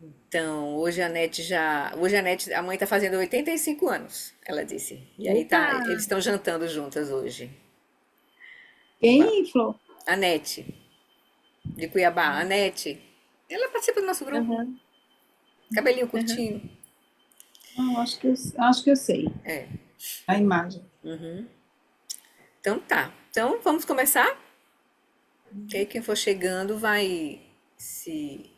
Então, hoje a mãe tá fazendo 85 anos, ela disse. E aí Eita! tá, eles estão jantando juntas hoje. Quem, Flor? A Nete, de Cuiabá, a Nete, ela participa do nosso grupo, Aham, cabelinho aham. curtinho. Não, acho que eu sei a imagem. Então tá. Então vamos começar? Que aí quem for chegando vai se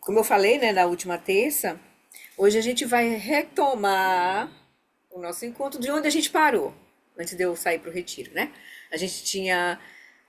como eu falei, né, na última terça, hoje a gente vai retomar o nosso encontro de onde a gente parou, antes de eu sair para o retiro, né? A gente tinha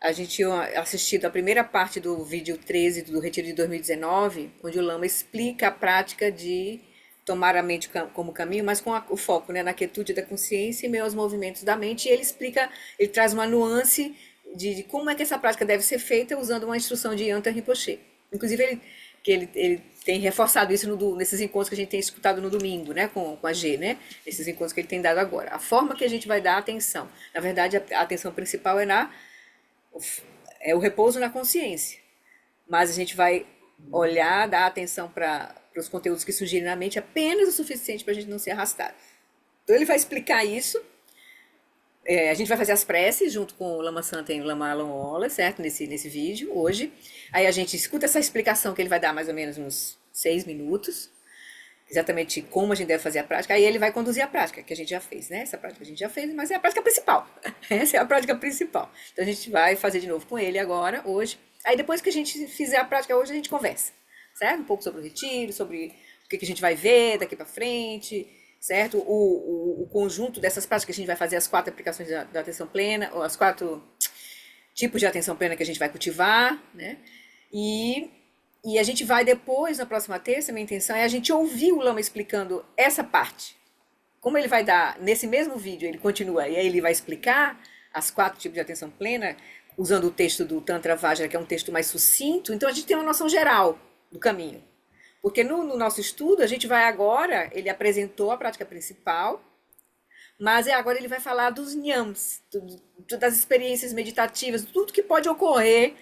a gente tinha assistido a primeira parte do vídeo 13 do retiro de 2019, onde o Lama explica a prática de tomar a mente como caminho, mas com o foco, né, na quietude da consciência e meio aos movimentos da mente. E ele explica, ele traz uma nuance de como é que essa prática deve ser feita usando uma instrução de Yantar Rinpoche. Inclusive, ele tem reforçado isso nesses encontros que a gente tem escutado no domingo, né, com a G, né, esses encontros que ele tem dado agora. A forma que a gente vai dar atenção. Na verdade, a atenção principal é o repouso na consciência. Mas a gente vai olhar, dar atenção para os conteúdos que surgirem na mente apenas o suficiente para a gente não ser arrastado. Então ele vai explicar isso. A gente vai fazer as preces junto com o Lama Santa e o Lama Alan Wallace, certo? Nesse vídeo, hoje. Aí a gente escuta essa explicação que ele vai dar mais ou menos uns 6 minutos, exatamente como a gente deve fazer a prática. Aí ele vai conduzir a prática, que a gente já fez, né? Essa prática a gente já fez, mas é a prática principal. Essa é a prática principal. Então a gente vai fazer de novo com ele agora, hoje. Aí depois que a gente fizer a prática hoje, a gente conversa, certo? Um pouco sobre o retiro, sobre o que a gente vai ver daqui para frente, certo? O conjunto dessas práticas que a gente vai fazer, as 4 aplicações da atenção plena, ou as 4 tipos de atenção plena que a gente vai cultivar, né? E, e a gente vai depois, na próxima terça, minha intenção é a gente ouvir o Lama explicando essa parte. Como ele vai dar, nesse mesmo vídeo, ele continua, e aí ele vai explicar as 4 tipos de atenção plena, usando o texto do Tantra Vajra, que é um texto mais sucinto, então a gente tem uma noção geral do caminho. Porque no nosso estudo, a gente vai agora, ele apresentou a prática principal, mas agora ele vai falar dos nyams, das experiências meditativas, tudo que pode ocorrer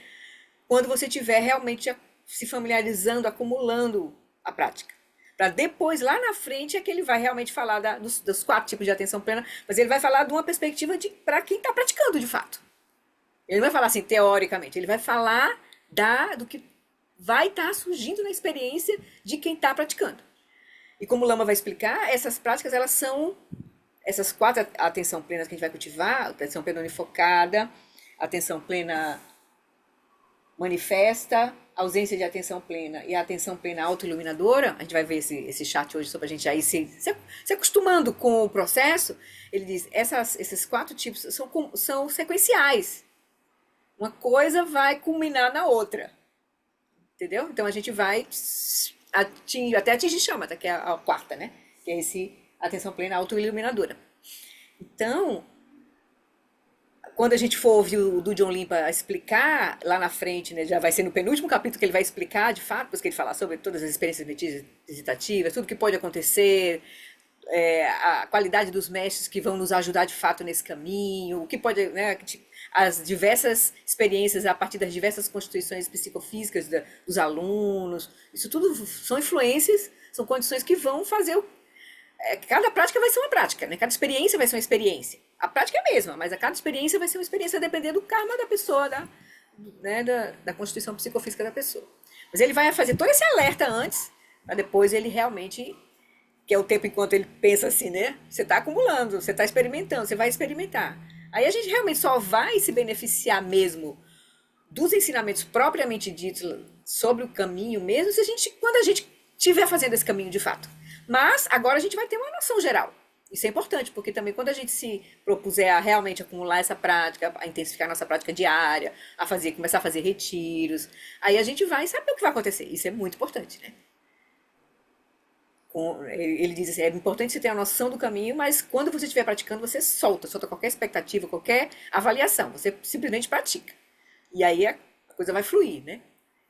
quando você estiver realmente se familiarizando, acumulando a prática. Para depois, lá na frente, é que ele vai realmente falar dos 4 tipos de atenção plena, mas ele vai falar de uma perspectiva para quem está praticando de fato. Ele não vai falar assim, teoricamente, ele vai falar do que vai estar surgindo na experiência de quem está praticando. E como o Lama vai explicar, essas práticas, elas são essas 4 atenção plenas que a gente vai cultivar, atenção plena unifocada, atenção plena manifesta, ausência de atenção plena e a atenção plena autoiluminadora. A gente vai ver esse chat hoje sobre a gente aí se acostumando com o processo. Ele diz, esses 4 tipos são sequenciais. Uma coisa vai culminar na outra. Entendeu? Então a gente vai até atingir chama, que é a quarta, né? Que é esse atenção plena autoiluminadora. Então, quando a gente for ouvir o do John Limpa explicar lá na frente, né, já vai ser no penúltimo capítulo que ele vai explicar, de fato, depois que ele falar sobre todas as experiências meditativas, tudo que pode acontecer, a qualidade dos mestres que vão nos ajudar de fato nesse caminho, o que pode, né, as diversas experiências a partir das diversas constituições psicofísicas dos alunos, isso tudo são influências, são condições que vão fazer cada prática vai ser uma prática, né? Cada experiência vai ser uma experiência. A prática é a mesma, mas a cada experiência vai ser uma experiência dependendo do karma da pessoa, da constituição psicofísica da pessoa. Mas ele vai fazer todo esse alerta antes, para depois ele realmente, que é o tempo enquanto ele pensa assim, né? Você está acumulando, você está experimentando, você vai experimentar. Aí a gente realmente só vai se beneficiar mesmo dos ensinamentos propriamente ditos sobre o caminho mesmo, quando a gente estiver fazendo esse caminho de fato. Mas agora a gente vai ter uma noção geral. Isso é importante, porque também quando a gente se propuser a realmente acumular essa prática, a intensificar a nossa prática diária, começar a fazer retiros, aí a gente vai saber o que vai acontecer. Isso é muito importante, né? Ele diz assim, é importante você ter a noção do caminho, mas quando você estiver praticando, você solta qualquer expectativa, qualquer avaliação. Você simplesmente pratica. E aí a coisa vai fluir, né?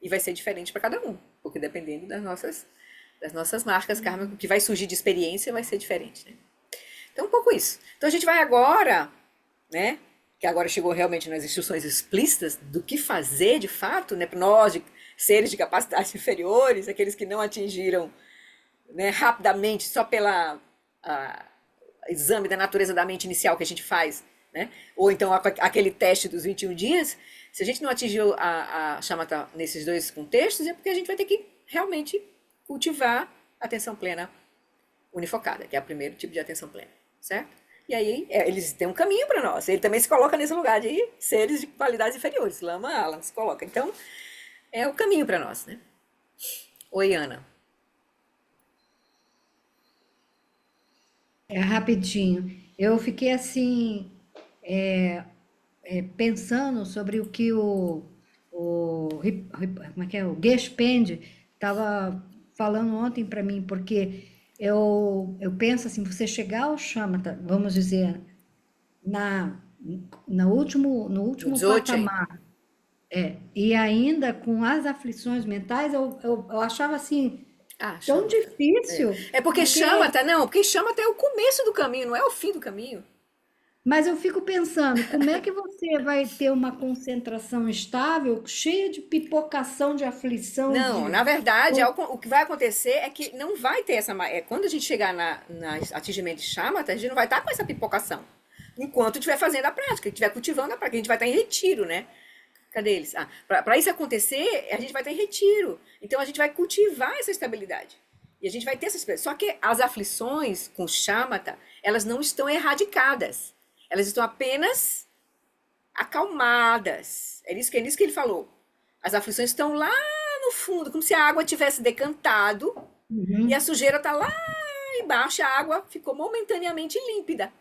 E vai ser diferente para cada um, porque dependendo das nossas marcas kármicas, o que vai surgir de experiência vai ser diferente, né? Então, um pouco isso. Então, a gente vai agora, né? que agora chegou realmente nas instruções explícitas do que fazer de fato, né, para nós, seres de capacidades inferiores, aqueles que não atingiram, né, rapidamente, só pela exame da natureza da mente inicial que a gente faz, né, ou então aquele teste dos 21 dias, se a gente não atingiu a shamatha nesses dois contextos, é porque a gente vai ter que realmente cultivar a atenção plena unifocada, que é o primeiro tipo de atenção plena, certo? E aí, eles têm um caminho para nós. Ele também se coloca nesse lugar de seres de qualidades inferiores. Lama Alan se coloca. Então, é o caminho para nós, né? Oi, Ana. Rapidinho. Eu fiquei assim, pensando sobre o que como é que é? O Gespend estava falando ontem para mim, porque eu penso assim, você chegar ao shamatha, vamos dizer, na, no No último Dzogchen. patamar, e ainda com as aflições mentais, eu achava assim, Ah, tão Shamatha. difícil, É porque porque Shamatha, não, porque Shamatha é o começo do caminho, não é o fim do caminho. mas eu fico pensando, como é que você vai ter uma concentração estável, cheia de pipocação, de aflição, Não, de... na verdade, o que vai acontecer é que não vai ter essa. Quando a gente chegar na atingimento de Shamatha, a gente não vai estar com essa pipocação. Enquanto estiver fazendo a prática, estiver cultivando a prática, a gente vai estar em retiro, né? Cadê eles? Para isso acontecer, a gente vai estar em retiro. Então a gente vai cultivar essa estabilidade. E a gente vai ter essa experiência. Só que as aflições com Shamatha, elas não estão erradicadas. Elas estão apenas acalmadas. É nisso que ele falou. As aflições estão lá no fundo, como se a água tivesse decantado e a Uhum, sujeira está lá embaixo, a água ficou momentaneamente límpida,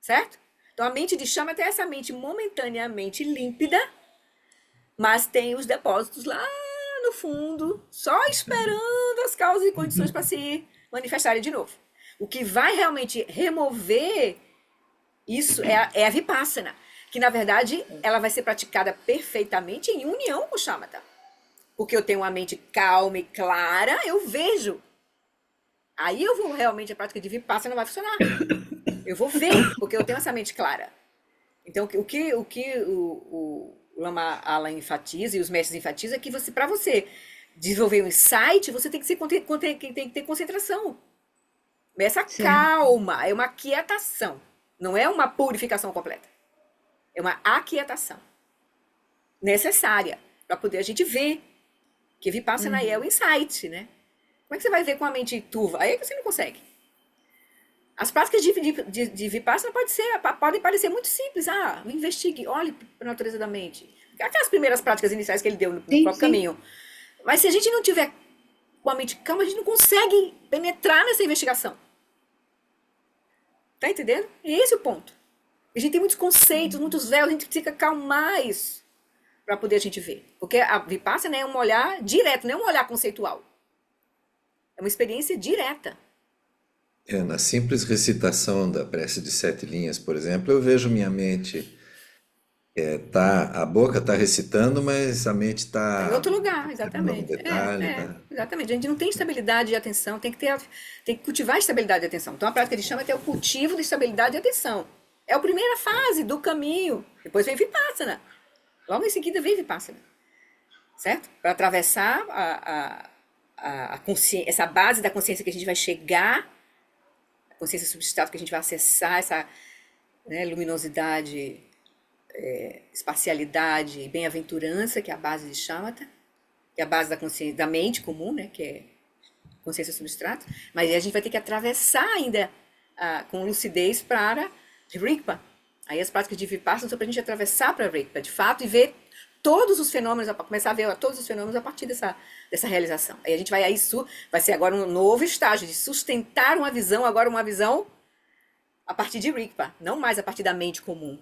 certo? Então a mente de chama é essa mente momentaneamente límpida, mas tem os depósitos lá no fundo, só esperando as causas e condições para se manifestarem de novo. O que vai realmente remover isso é a Vipassana, que na verdade ela vai ser praticada perfeitamente em união com o Shamatha. Porque eu tenho uma mente calma e clara, eu vejo. Aí eu vou realmente, a prática de Vipassana vai funcionar. Eu vou ver, porque eu tenho essa mente clara. Então, o Lama Alan enfatiza e os mestres enfatizam é que para você desenvolver um insight, você tem que, tem que ter concentração. Essa certo. calma é uma aquietação. Não é uma purificação completa. É uma aquietação necessária para poder a gente ver que Vipassana é o Uhum. insight, né? Como é que você vai ver com a mente turva? Aí é que você não consegue. As práticas de Vipassana podem parecer muito simples. Investigue, olhe para a natureza da mente. Aquelas primeiras práticas iniciais que ele deu no Sim, próprio sim. caminho. Mas se a gente não tiver com a mente calma, a gente não consegue penetrar nessa investigação. Tá entendendo? E esse é o ponto. A gente tem muitos conceitos, muitos véus, a gente precisa acalmar isso para poder a gente ver. Porque a Vipassana é um olhar direto, não é um olhar conceitual. É uma experiência direta. Na simples recitação da prece de 7 linhas, por exemplo, eu vejo minha mente, a boca está recitando, mas a mente Tá em está outro lugar, observando algum exatamente. detalhe, tá? Exatamente. A gente não tem estabilidade de atenção, tem que cultivar a estabilidade de atenção. Então a prática de chama é o cultivo de estabilidade de atenção. É a primeira fase do caminho. Depois vem Vipassana. Logo em seguida vem Vipassana. Certo? Para atravessar a consciência, essa base da consciência que a gente vai chegar, a consciência substrato que a gente vai acessar, essa, né, luminosidade, espacialidade e bem-aventurança, que é a base de Shamatha, que é a base da consciência, da mente comum, né, que é consciência substrata, mas a gente vai ter que atravessar ainda com lucidez para Rigpa. Aí as práticas de Vipassana são para a gente atravessar para Rigpa, de fato, e ver todos os fenômenos, começar a ver todos os fenômenos a partir dessa realização. Aí a gente vai, isso vai ser agora um novo estágio de sustentar uma visão, agora uma visão a partir de Rigpa, não mais a partir da mente comum.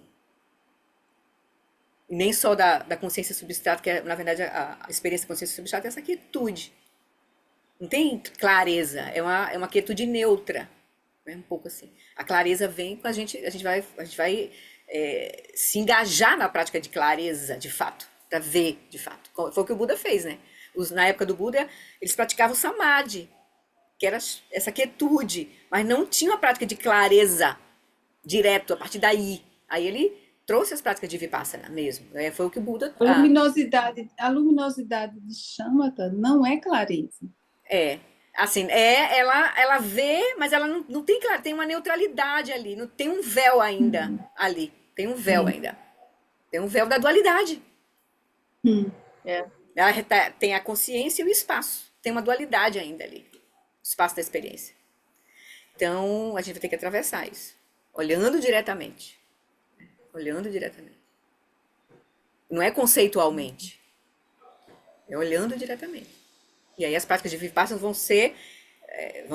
E nem só da consciência substrata, que é, na verdade, a experiência da consciência substrata é essa quietude. Não tem clareza, é uma quietude neutra, né? Um pouco assim. A clareza vem com a gente vai se engajar na prática de clareza, de fato, para ver, de fato. Foi o que o Buda fez, né? Na época do Buda, eles praticavam samadhi, que era essa quietude, mas não tinha uma prática de clareza direto, a partir daí. Aí ele trouxe as práticas de Vipassana mesmo. Foi o que o Buda... A luminosidade de Shamatha não é clareza. Assim, ela vê, mas ela não tem claro, tem uma neutralidade ali, não tem um véu ainda ali, tem um véu ainda. Tem um véu da dualidade. Ela tem a consciência e o espaço, tem uma dualidade ainda ali, o espaço da experiência. Então, a gente vai ter que atravessar isso, olhando diretamente. Olhando diretamente. Não é conceitualmente, é olhando diretamente. E aí as práticas de Vipassana vão ser, é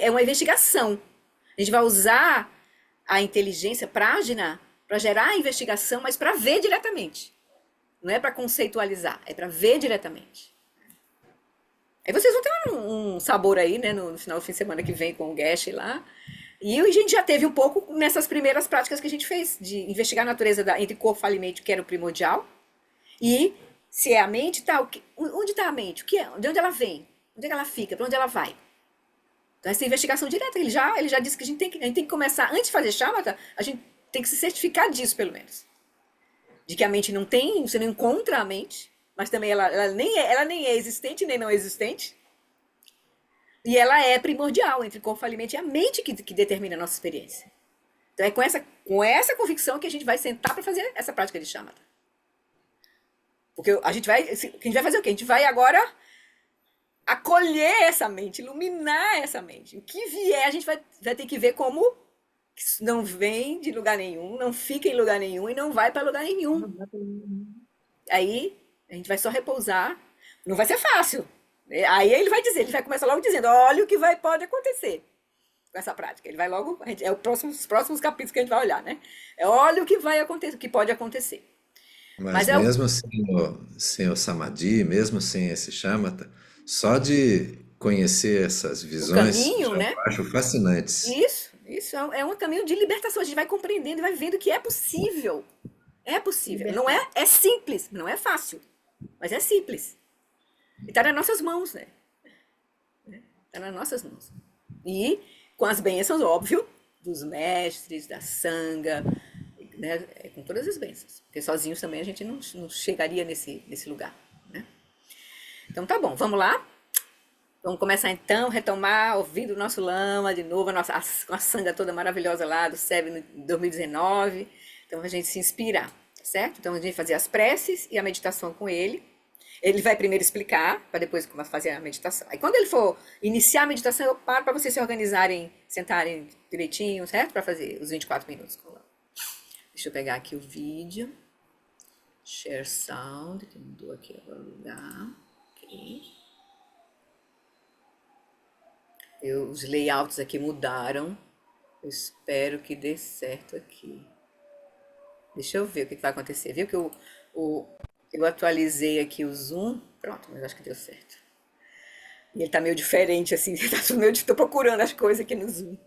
uma investigação. A gente vai usar a inteligência prágina para gerar a investigação, mas para ver diretamente. Não é para conceitualizar, é para ver diretamente. Aí vocês vão ter um sabor aí, né, no final do fim de semana que vem com o Geshe lá. E a gente já teve um pouco nessas primeiras práticas que a gente fez, de investigar a natureza entre corpo, fala e mente, que era o primordial, e se é a mente, tá, onde está a mente? O que é? De onde ela vem? Onde é que ela fica? Para onde ela vai? Então, essa investigação direta, ele já disse que a gente tem que começar, antes de fazer Shamatha, a gente tem que se certificar disso, pelo menos. De que a mente não tem, você não encontra a mente, mas também ela nem é existente, nem não existente. E ela é primordial entre corpo, fala e mente, é a mente que determina a nossa experiência. Então, é com essa convicção que a gente vai sentar para fazer essa prática de Shamatha. Porque a gente vai fazer o quê? A gente vai agora acolher essa mente, iluminar essa mente. O que vier, a gente vai ter que ver como não vem de lugar nenhum, não fica em lugar nenhum e não vai para lugar nenhum. Aí, a gente vai só repousar. Não vai ser fácil. Aí ele vai começar logo dizendo, olha o que pode acontecer com essa prática. Ele vai logo, os próximos capítulos que a gente vai olhar, né? Olha o que vai acontecer, o que pode acontecer. Mas mesmo sem o Samadhi, mesmo sem esse Shamatha, só de conhecer essas visões, caminho, já né? eu acho fascinantes. Isso é um caminho de libertação. A gente vai compreendendo e vai vendo que é possível. É possível. Não é simples, não é fácil, mas é simples. E está nas nossas mãos, né? Está nas nossas mãos. E com as bênçãos, óbvio, dos mestres, da Sangha, né? Com todas as bênçãos. Porque sozinhos também a gente não chegaria nesse lugar, né? Então tá bom, vamos lá? Vamos começar então, retomar, ouvindo o nosso Lama de novo, com a Sangha toda maravilhosa lá do SEB em 2019. Então a gente se inspirar, certo? Então a gente vai fazer as preces e a meditação com ele. Ele vai primeiro explicar, para depois fazer a meditação. Aí quando ele for iniciar a meditação, eu paro para vocês se organizarem, sentarem direitinho, certo? Para fazer os 24 minutos com o Lama. Deixa eu pegar aqui o vídeo. Share sound, que mudou aqui agora o lugar. Ok. Os layouts aqui mudaram. Eu espero que dê certo aqui. Deixa eu ver o que vai acontecer. Viu que eu atualizei aqui o Zoom. Pronto, mas acho que deu certo. E ele tá meio diferente, assim. Tô procurando as coisas aqui no Zoom.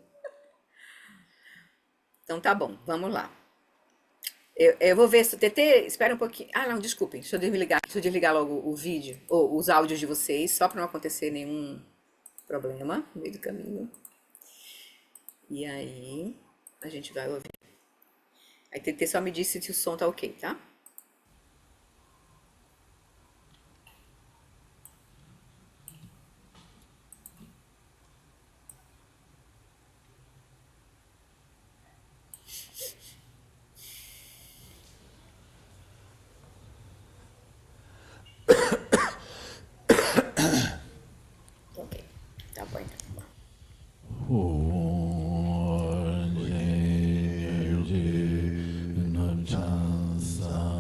Então tá bom, vamos lá. Eu vou ver se o TT... Espera um pouquinho. Ah, não, desculpem. Deixa eu desligar logo o vídeo, ou os áudios de vocês, só para não acontecer nenhum problema no meio do caminho. E aí, a gente vai ouvir. Aí TT só me disse se o som tá ok, tá? Ok, tá bom então. Nam Chansa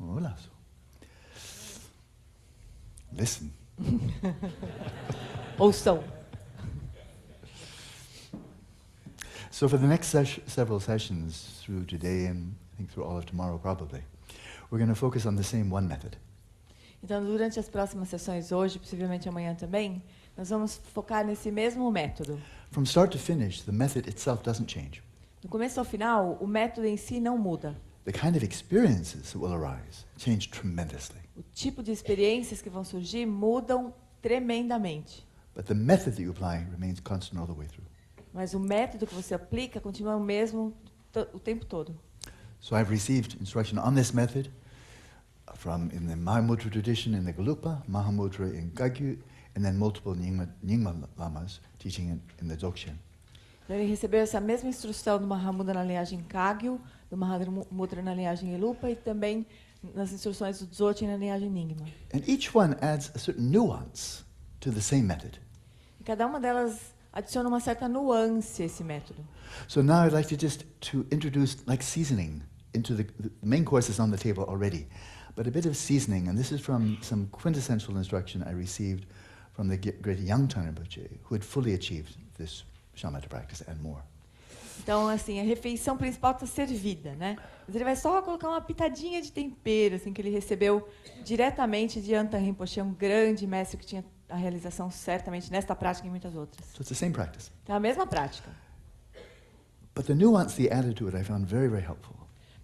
Hola. Listen. Ouçam. So for the next several sessions through today and I think through all of tomorrow probably, we're going to focus on the same one method. Então, durante as próximas sessões hoje, possivelmente amanhã também, nós vamos focar nesse mesmo método. From start to finish, the method itself doesn't change. Do começo ao final, o método em si não muda. The kind of experiences that will arise change tremendously. O tipo de experiências que vão surgir mudam tremendamente. But the method that you apply remains constant all the way through. Mas o método que você aplica continua o mesmo o tempo todo. So I've received instruction on this method from in the Mahamudra tradition in the Gelugpa, Mahamudra in Kagyu, and then multiple Nyingma Lamas teaching in the Dzogchen. Então, ele recebeu essa mesma instrução do Mahamudra na linhagem Kagyu, do Mahamudra na linhagem Gelugpa e também nas instruções do Dzogchen na linhagem Nyingma. And each one adds a certain nuance to the same method. E cada uma delas adiciona uma certa nuance a esse método. So now I'd like to introduce like seasoning into the main course is on the table already, but a bit of seasoning, and this is from some quintessential instruction I received from the great Yangtang Rinpoche, who had fully achieved this shamatha practice and more. Então, assim, a refeição principal está servida, né? Mas ele vai só colocar uma pitadinha de tempero, assim, que ele recebeu diretamente de Antan Rinpoche, um grande mestre que tinha a realização certamente nesta prática e em muitas outras. So it's the same practice. Então, a mesma prática. But the nuance they added to it I found very, very helpful.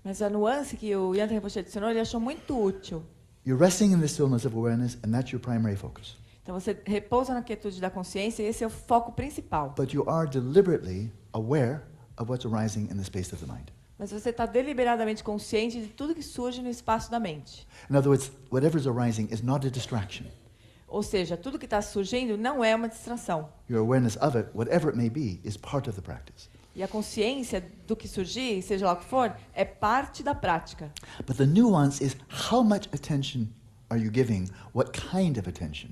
Mas a nuance que o Yantan Rinpoche adicionou, ele achou muito útil. You're resting in the stillness of awareness, and that's your primary focus. Então, você repousa na quietude da consciência e esse é o foco principal. But you are deliberately aware of what's arising in the space of the mind. Mas você está deliberadamente consciente de tudo que surge no espaço da mente. In other words, whatever's arising is not a distraction. Ou seja, tudo que está surgindo não é uma distração. Your awareness of it, whatever it may be, is part of the practice. E a consciência do que surgir, seja lá o que for, é parte da prática. But the nuance is how much attention are you giving, what kind of attention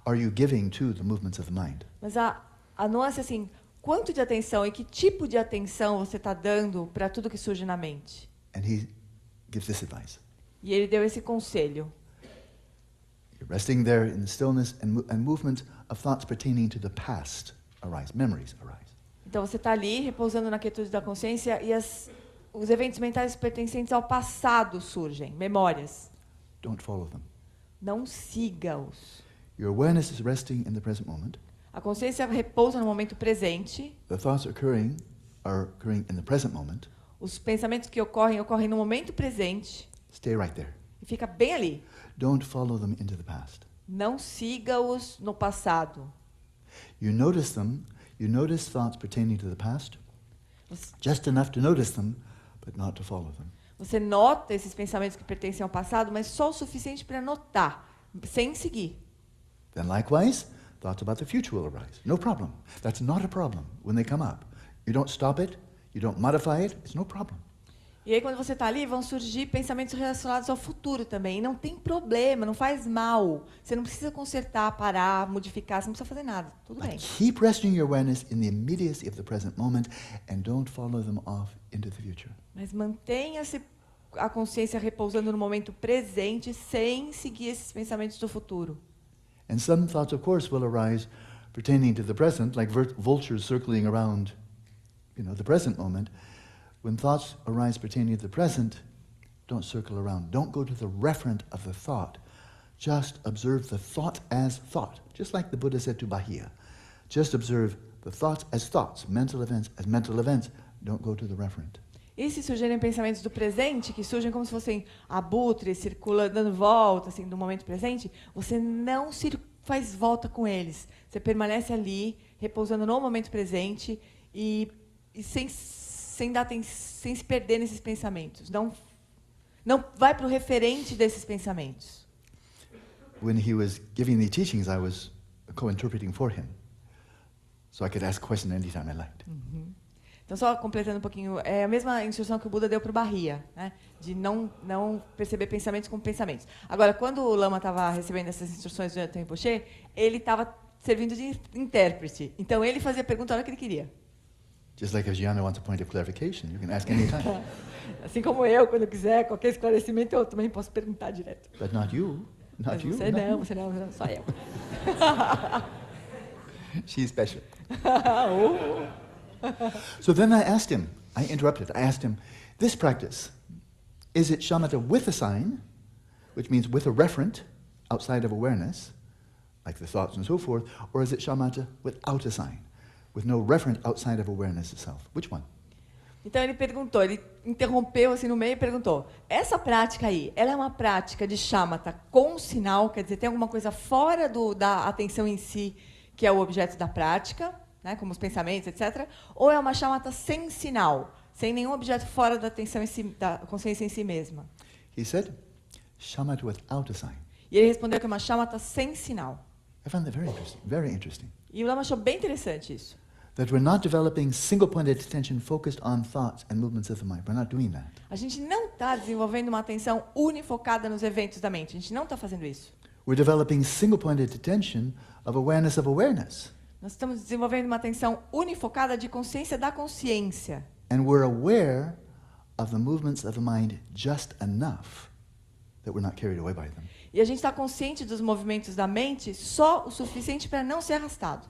are you giving to the movements of the mind? Mas a nuance é assim, quanto de atenção e que tipo de atenção você está dando para tudo que surge na mente? And he gives this advice. E ele deu esse conselho. You're resting there in the stillness and movement of thoughts pertaining to the past arise, memories arise. Então você está ali repousando na quietude da consciência e os eventos mentais pertencentes ao passado surgem, memórias. Don't follow them. Não siga-os. Your awareness is resting in the present moment. A consciência repousa no momento presente. The thoughts are occurring in the present moment. Os pensamentos que ocorrem no momento presente. Stay right there. E fica bem ali. Don't follow them into the past. Não siga-os no passado. You notice them. You notice thoughts pertaining to the past, just enough to notice them, but not to follow them. Você nota esses pensamentos que pertencem ao passado, mas só o suficiente para notar, sem seguir. Then likewise, thoughts about the future will arise. No problem. That's not a problem when they come up. You don't stop it, you don't modify it, it's no problem. E aí, quando você está ali, vão surgir pensamentos relacionados ao futuro também. E não tem problema, não faz mal. Você não precisa consertar, parar, modificar, você não precisa fazer nada. Tudo bem. Keep resting your awareness in the immediacy of the present moment and don't follow them off into the future. Mas mantenha-se a consciência repousando no momento presente, sem seguir esses pensamentos do futuro. And some thoughts, of course, will arise pertaining to the present, like vultures circling around, the present moment. When thoughts arise pertaining to the present, don't circle around. Don't go to the referent of the thought. Just observe the thought as thought, just like the Buddha said to Bahia. Just observe the thoughts as thoughts, mental events as mental events. Don't go to the referent. E se surgirem pensamentos do presente, que surgem como se fossem abutres, circulando, dando volta, assim, do momento presente, você não faz volta com eles. Você permanece ali, repousando no momento presente e sem se perder nesses pensamentos. Não vai para o referente desses pensamentos. When he was giving the teachings, I was co-interpreting for him, so I could ask questions anytime I liked. Então, só completando um pouquinho, é a mesma instrução que o Buda deu para o Bahia, né? De não perceber pensamentos como pensamentos. Agora, quando o Lama estava recebendo essas instruções do Antan Rinpoche, ele estava servindo de intérprete. Então, ele fazia a pergunta a hora que ele queria. Just like if Gianna wants a point of clarification, you can ask anytime. Assim como eu, quando eu quiser qualquer esclarecimento, eu também posso perguntar direto. But not you. Mas Not you. você not não, you. você não, só eu. She's special. So then I asked him, I interrupted, I asked him, this practice, is it shamatha with a sign, which means with a referent outside of awareness, like the thoughts and so forth, or is it shamatha without a sign, with no referent outside of awareness itself? Which one? Então ele perguntou, ele interrompeu assim no meio e perguntou: essa prática aí, ela é uma prática de shamatha com sinal, quer dizer, tem alguma coisa fora da atenção em si, que é o objeto da prática, né, como os pensamentos, etc. Ou é uma shamatha sem sinal, sem nenhum objeto fora da atenção em si, da consciência em si mesma? He said, shamatha without a sign. E ele respondeu que é uma shamatha sem sinal. I found that very interesting, very interesting. E o Lama achou bem interessante isso. That we're not developing single-pointed attention focused on thoughts and movements of the mind. We're not doing that. A gente não está desenvolvendo uma atenção unifocada nos eventos da mente. A gente não está fazendo isso. We're developing single-pointed attention of awareness. Nós estamos desenvolvendo uma atenção unifocada de consciência da consciência. And we're aware of the movements of the mind just enough that we're not carried away by them. E a gente está consciente dos movimentos da mente só o suficiente para não ser arrastado.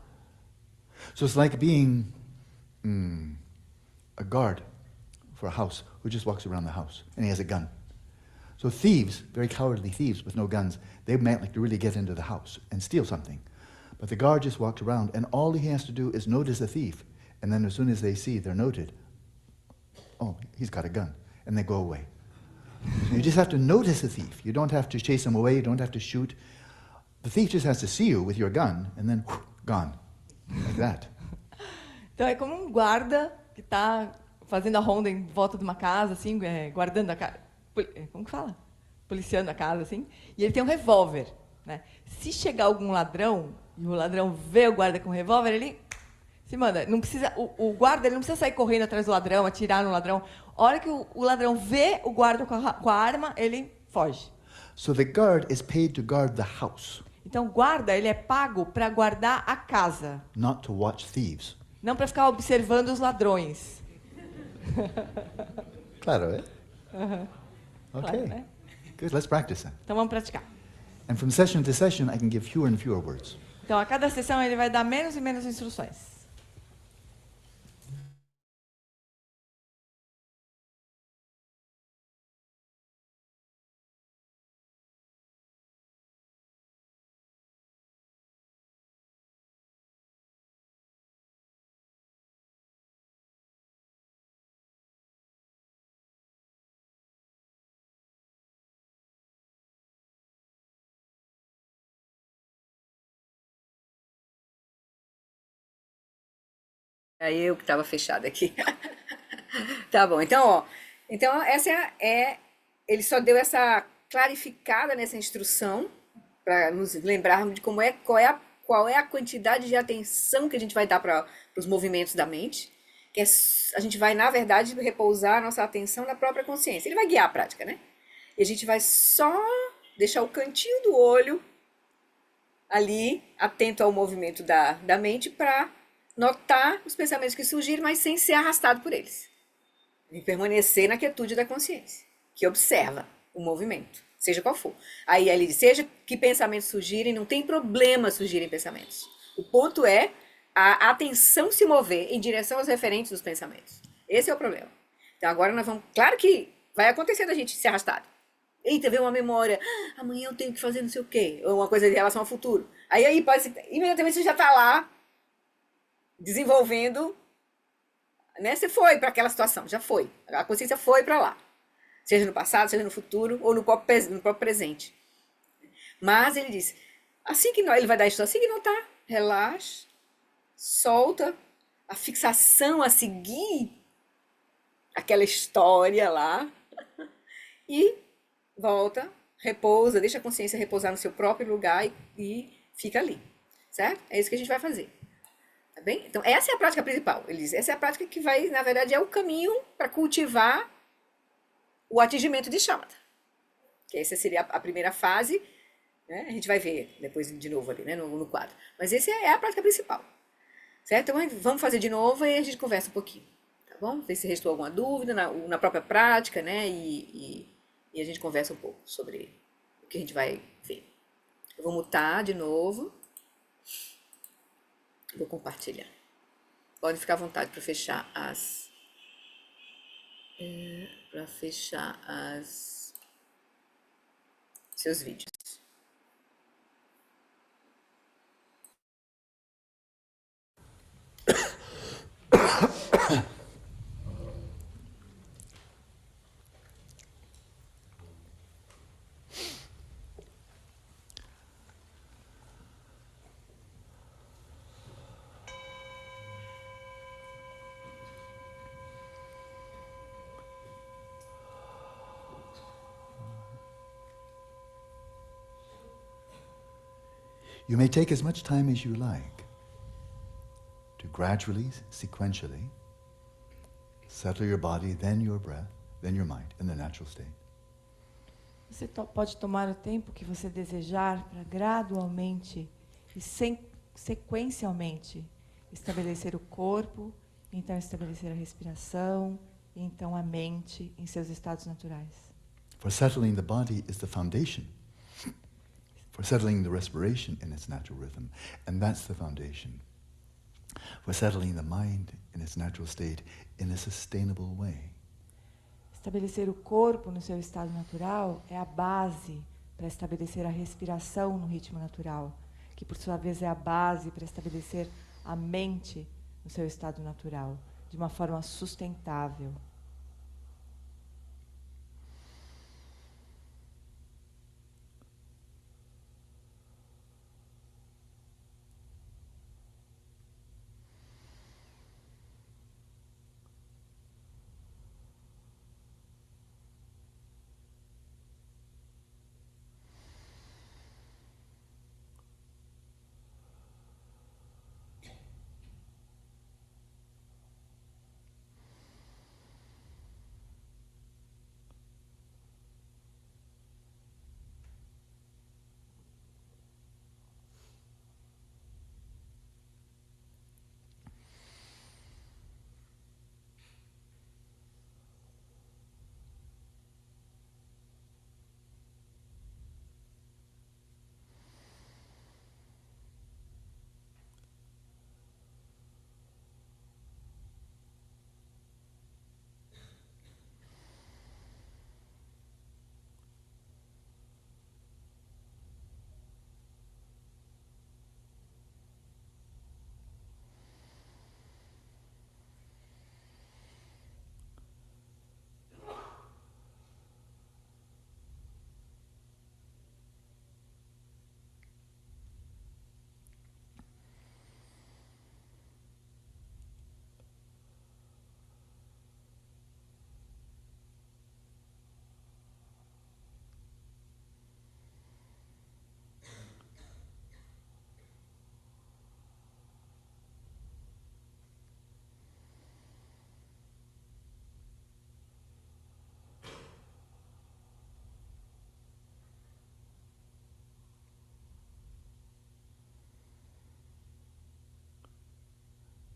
So it's like being a guard for a house who just walks around the house, and he has a gun. So thieves, very cowardly thieves with no guns, they might like to really get into the house and steal something. But the guard just walks around, and all he has to do is notice the thief. And then as soon as they see they're noted, oh, he's got a gun, and they go away. So you just have to notice the thief. You don't have to chase him away, you don't have to shoot. The thief just has to see you with your gun, and then gone, like that. Então é como um guarda que está fazendo a ronda em volta de uma casa, assim, guardando a casa. Como que fala? Policiando a casa, assim. E ele tem um revólver, né? Se chegar algum ladrão e o ladrão vê o guarda com o revólver, ele se manda. Não precisa, o guarda ele não precisa sair correndo atrás do ladrão, atirar no ladrão. A hora que o ladrão vê o guarda com a arma, ele foge. So the guard is paid to guard the house. Então, o guarda ele é pago para guardar a casa, Not to watch thieves. não para ficar observando os ladrões. Claro, eh? Okay. Claro, né? Good, let's practice that. Então, vamos praticar. And from session to session, I can give fewer and fewer words. Então, a cada sessão ele vai dar menos e menos instruções. Aí eu que estava fechada aqui. Tá bom, então, ó. Então, essa ele só deu essa clarificada nessa instrução, para nos lembrarmos de qual é a quantidade de atenção que a gente vai dar para os movimentos da mente. Que a gente vai, na verdade, repousar a nossa atenção na própria consciência. Ele vai guiar a prática, né? E a gente vai só deixar o cantinho do olho ali, atento ao movimento da mente, para notar os pensamentos que surgirem, mas sem ser arrastado por eles. E permanecer na quietude da consciência, que observa o movimento, seja qual for. Aí ele diz, seja que pensamentos surgirem, não tem problema surgirem pensamentos. O ponto é a atenção se mover em direção aos referentes dos pensamentos. Esse é o problema. Então agora nós vamos... Claro que vai acontecer da gente ser arrastado. Eita, veio uma memória, amanhã eu tenho que fazer não sei o quê, ou uma coisa em relação ao futuro. Aí pode ser, imediatamente você já está lá, desenvolvendo, né? Você foi para aquela situação, já foi. A consciência foi para lá. Seja no passado, seja no futuro, ou no próprio presente. Mas ele diz, assim que ele vai dar instrução, assim que notar, relaxa, solta a fixação a seguir aquela história lá e volta, repousa, deixa a consciência repousar no seu próprio lugar e fica ali, certo? É isso que a gente vai fazer. Tá bem? Então, essa é a prática principal. Ele diz, essa é a prática que vai, na verdade, é o caminho para cultivar o atingimento de shamatha. Que essa seria a primeira fase, né? A gente vai ver depois de novo ali, né, no quadro. Mas essa é a prática principal. Certo? Então, vamos fazer de novo e a gente conversa um pouquinho. Tá bom? Ver se restou alguma dúvida na própria prática, né? E a gente conversa um pouco sobre o que a gente vai ver. Eu vou mutar de novo. Vou compartilhar. Pode ficar à vontade para fechar seus vídeos. You may take as much time as you like to gradually, sequentially, settle your body, then your breath, then your mind in the natural state. Você pode tomar o tempo que você desejar para gradualmente e sequencialmente estabelecer o corpo, então estabelecer a respiração, e então a mente em seus estados naturais. For settling the body is the foundation. For settling the respiration in its natural rhythm. And that's the foundation for settling the mind in its natural state in a sustainable way. Estabelecer o corpo no seu estado natural é a base para estabelecer a respiração no ritmo natural, que por sua vez é a base para estabelecer a mente no seu estado natural, de uma forma sustentável.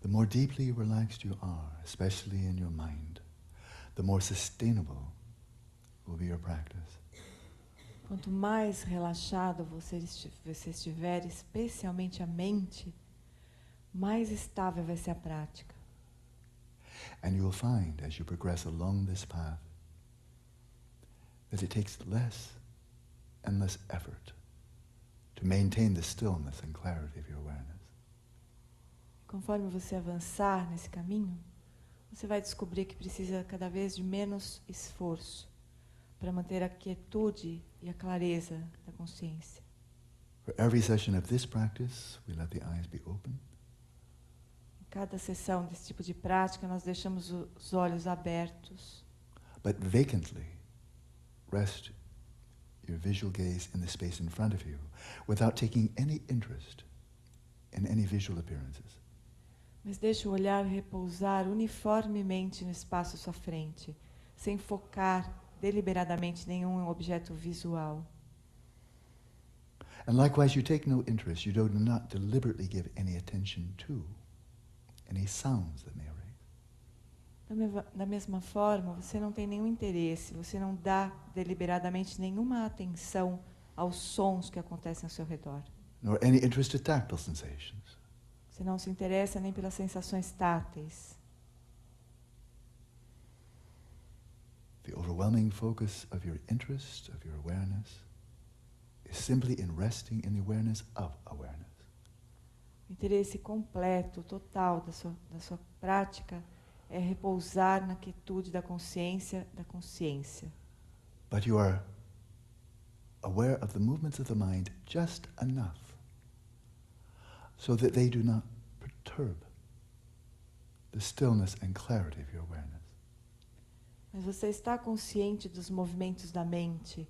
The more deeply relaxed you are, especially in your mind, the more sustainable will be your practice. Quanto mais relaxado você estiver, especialmente a mente, mais estável vai ser a prática. And you'll find, as you progress along this path, that it takes less and less effort to maintain the stillness and clarity of your awareness. Conforme você avançar nesse caminho, você vai descobrir que precisa cada vez de menos esforço para manter a quietude e a clareza da consciência. For every session of this practice, we let the eyes be open. Em cada sessão desse tipo de prática, nós deixamos os olhos abertos, But vacantly rest your visual gaze in the space in front of you without taking any interest in any visual appearances. mas deixe o olhar repousar uniformemente no espaço à sua frente, sem focar deliberadamente nenhum objeto visual. And likewise, you take no interest, you do not deliberately give any attention to any sounds that may arise. Da mesma forma, você não tem nenhum interesse, você não dá deliberadamente nenhuma atenção aos sons que acontecem ao seu redor. Nor any interest to tactile sensations. Você não se interessa nem pelas sensações táteis. The overwhelming focus of your interest, of your awareness, is simply in resting in the awareness of awareness. O interesse completo, total da sua prática é repousar na quietude da consciência da consciência. But you are aware of the movements of the mind just enough so that they do not perturb the stillness and clarity of your awareness. Mas você está consciente dos movimentos da mente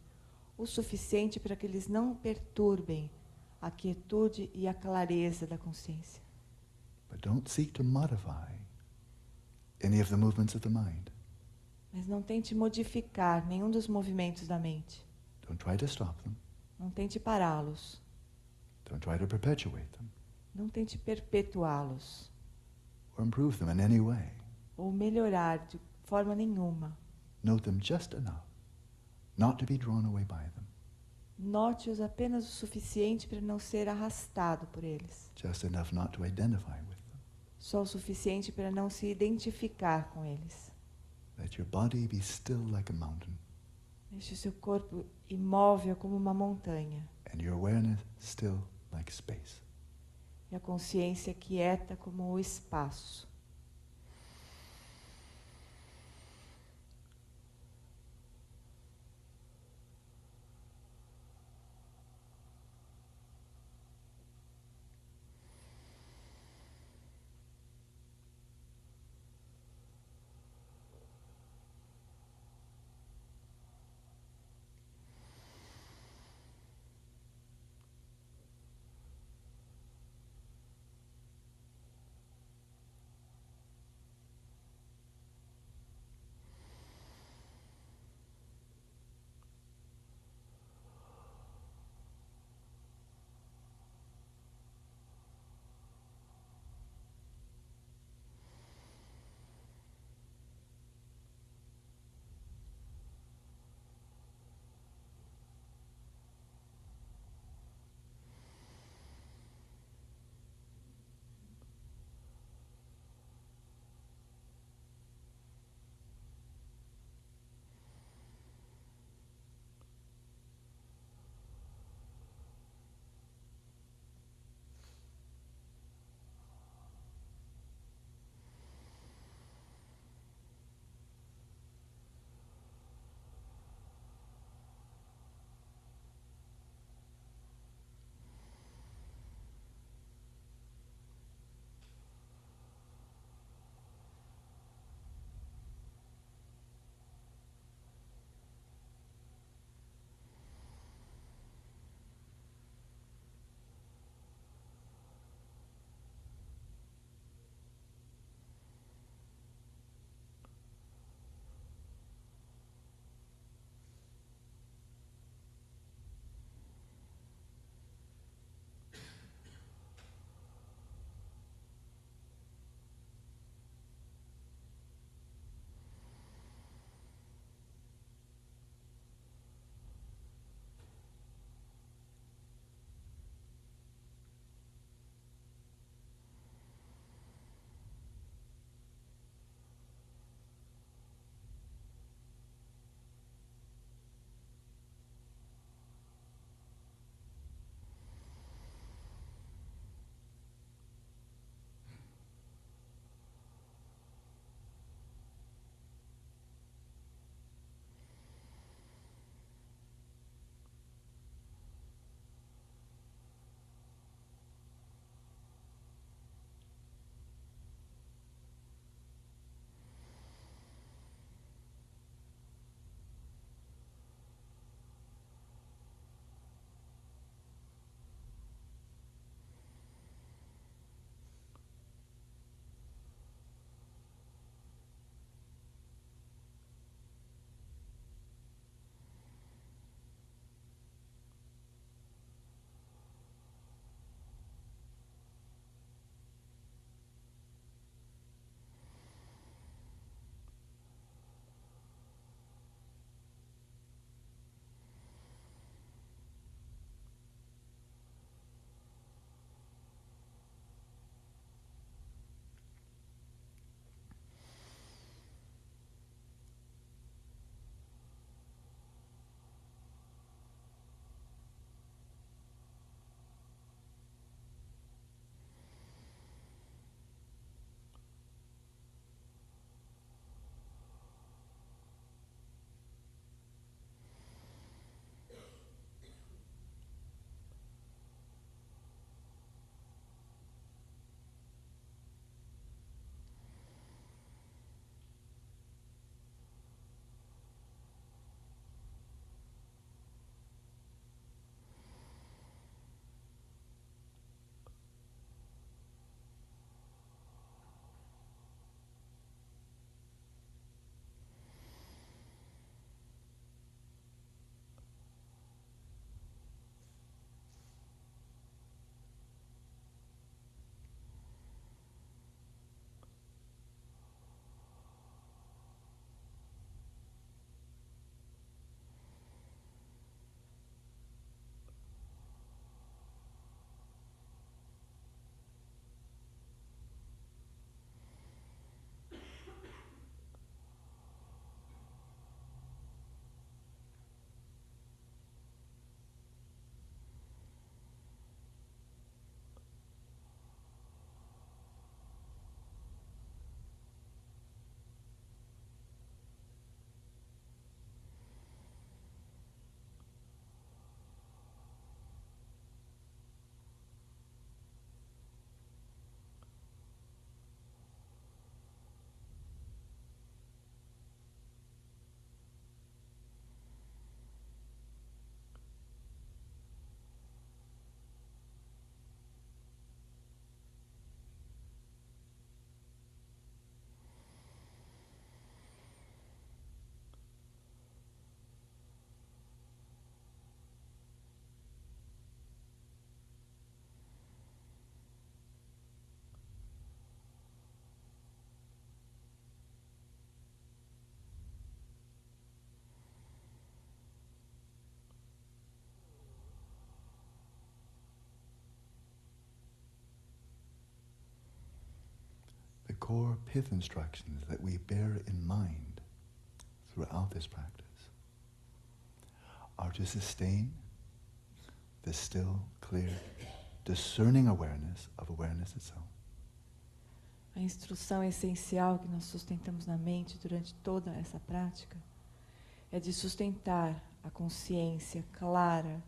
o suficiente para que eles não perturbem a quietude e a clareza da consciência. But don't seek to modify any of the movements of the mind. Mas não tente modificar nenhum dos movimentos da mente. Don't try to stop them. Não tente pará-los. Don't try to perpetuate them Não tente perpetuá-los. or improve them in any way. Ou melhorar de forma nenhuma. Note them just enough not to be drawn away by them. Note-os apenas o suficiente para não ser arrastado por eles. Just enough not to identify with them. Só o suficiente para não se identificar com eles. Let your body be still like a mountain. Deixe o seu corpo imóvel como uma montanha. And your awareness still like space. E a consciência quieta como o espaço. core pith instructions that we bear in mind throughout this practice are to sustain the still, clear, discerning awareness of awareness itself. A instrução essencial que nós sustentamos na mente durante toda essa prática é de sustentar a consciência clara,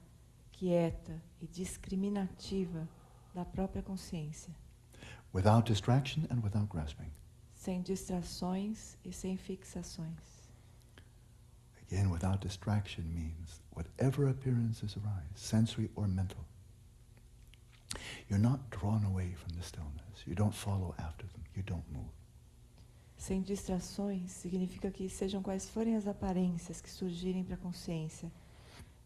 quieta e discriminativa da própria consciência. Without distraction and without grasping. Sem distrações e sem fixações. Again, without distraction means whatever appearances arise, sensory or mental, you're not drawn away from the stillness. You don't follow after them. You don't move. Sem distrações significa que sejam quais forem as aparências que surgirem para a consciência,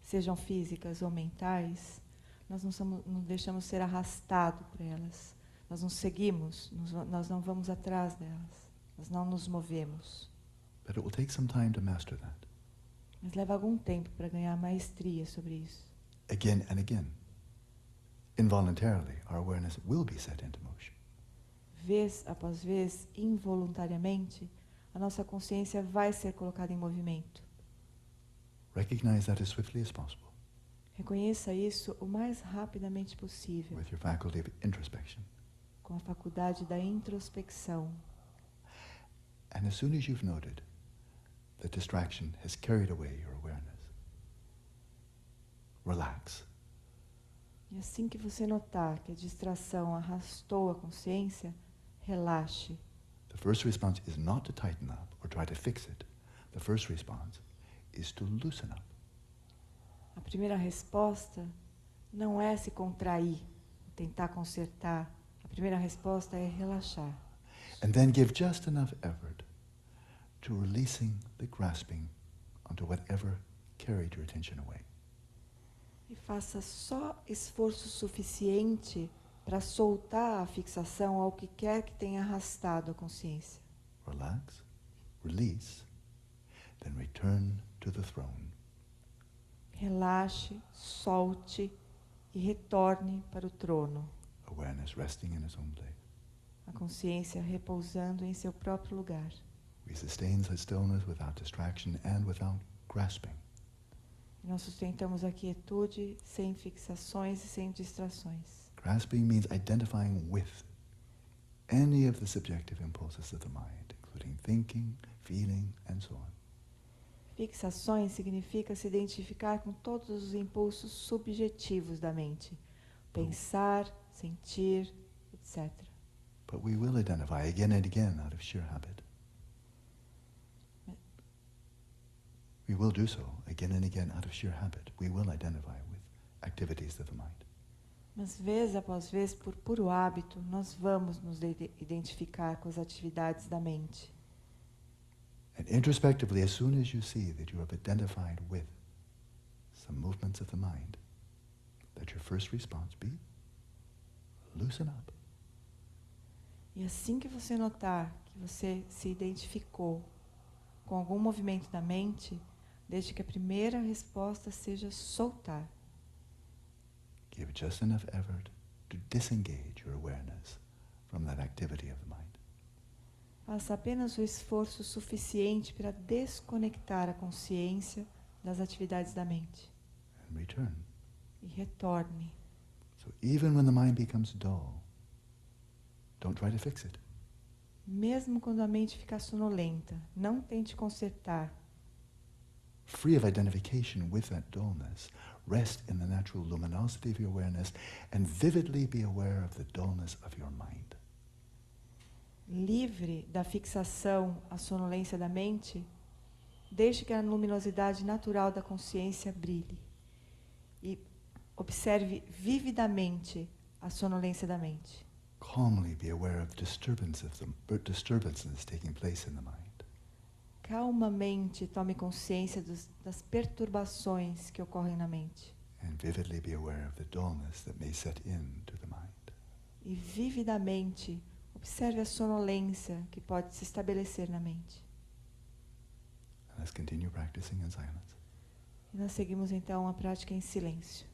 sejam físicas ou mentais, nós não deixamos ser arrastados por elas. Nós não seguimos, nós não vamos atrás delas. Nós não nos movemos. But it will take some time to master that. Mas leva algum tempo para ganhar maestria sobre isso. Again and again. Involuntarily, our awareness will be set into motion. Vez após vez, involuntariamente, a nossa consciência vai ser colocada em movimento. Recognize that as swiftly as possible. Reconheça isso o mais rapidamente possível. With your faculty of introspection. Com a faculdade da introspecção. And as soon as you've noted that distraction has carried away your awareness, relax. E assim que você notar que a distração arrastou a consciência, relaxe. The first response is not to tighten up or try to fix it. The first response is to loosen up. A primeira resposta não é se contrair, tentar consertar. A primeira resposta é relaxar. And then give just enough effort to releasing the grasping onto whatever carried your attention away. E faça só esforço suficiente para soltar a fixação ao que quer que tenha arrastado a consciência. Relax, release, then return to the throne. Relaxe, solte e retorne para o trono. Awareness resting in its own place. A consciência repousando em seu próprio lugar. We sustain such stillness without distraction and without grasping. E nós sustentamos a quietude sem fixações e sem distrações. Grasping means identifying with any of the subjective impulses of the mind, including thinking, feeling, and so on. Fixações significa se identificar com todos os impulsos subjetivos da mente. Pensar, sentir, etc. But we will identify again and again out of sheer habit. We will do so again and again out of sheer habit. We will identify with activities of the mind. Mas vez após vez, por puro hábito, nós vamos nos identificar com as atividades da mente. And introspectively, as soon as you see that you have identified with some movements of the mind, let your first response be, loosen up. E assim que você notar que você se identificou com algum movimento da mente, deixe que a primeira resposta seja soltar. Give just enough effort to disengage your awareness from that activity of the mind. Faça apenas o esforço suficiente para desconectar a consciência das atividades da mente. And return. E retorne. So even when the mind becomes dull, don't try to fix it. Mesmo quando a mente ficar sonolenta, não tente consertar. Free of identification with that dullness, rest in the natural luminosity of your awareness and vividly be aware of the dullness of your mind. Livre da fixação à sonolência da mente, deixe que a luminosidade natural da consciência brilhe. E observe vividamente a sonolência da mente. Calmly be aware of disturbances taking place in the mind. Calmamente tome consciência das perturbações que ocorrem na mente. And vividly be aware of the dullness that may set into the mind. E vividamente observe a sonolência que pode se estabelecer na mente. And let's continue practicing in silence. E nós seguimos então a prática em silêncio.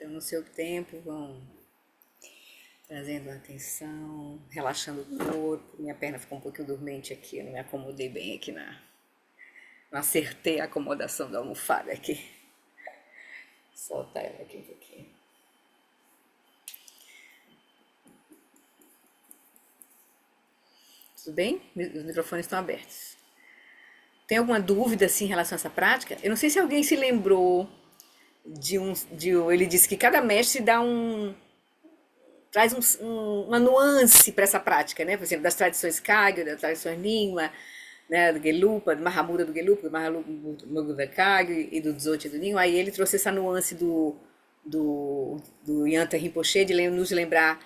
Então, no seu tempo, vão trazendo atenção, relaxando o corpo. Minha perna ficou um pouquinho dormente aqui, eu não me acomodei bem aqui não acertei a acomodação da almofada aqui. Soltar ela aqui um pouquinho. Tudo bem? Os microfones estão abertos. Tem alguma dúvida assim, em relação a essa prática? Eu não sei se alguém se lembrou ele disse que cada mestre traz uma nuance para essa prática, né? Por exemplo, das tradições Kagyu, das tradições Nyingma, né? Do Gelupa, do Mahamudra do Gelupa, do Mahamudra Kagyu e do Dzogchen do Nyingma. Aí ele trouxe essa nuance do Yanta Rinpoche de nos lembrar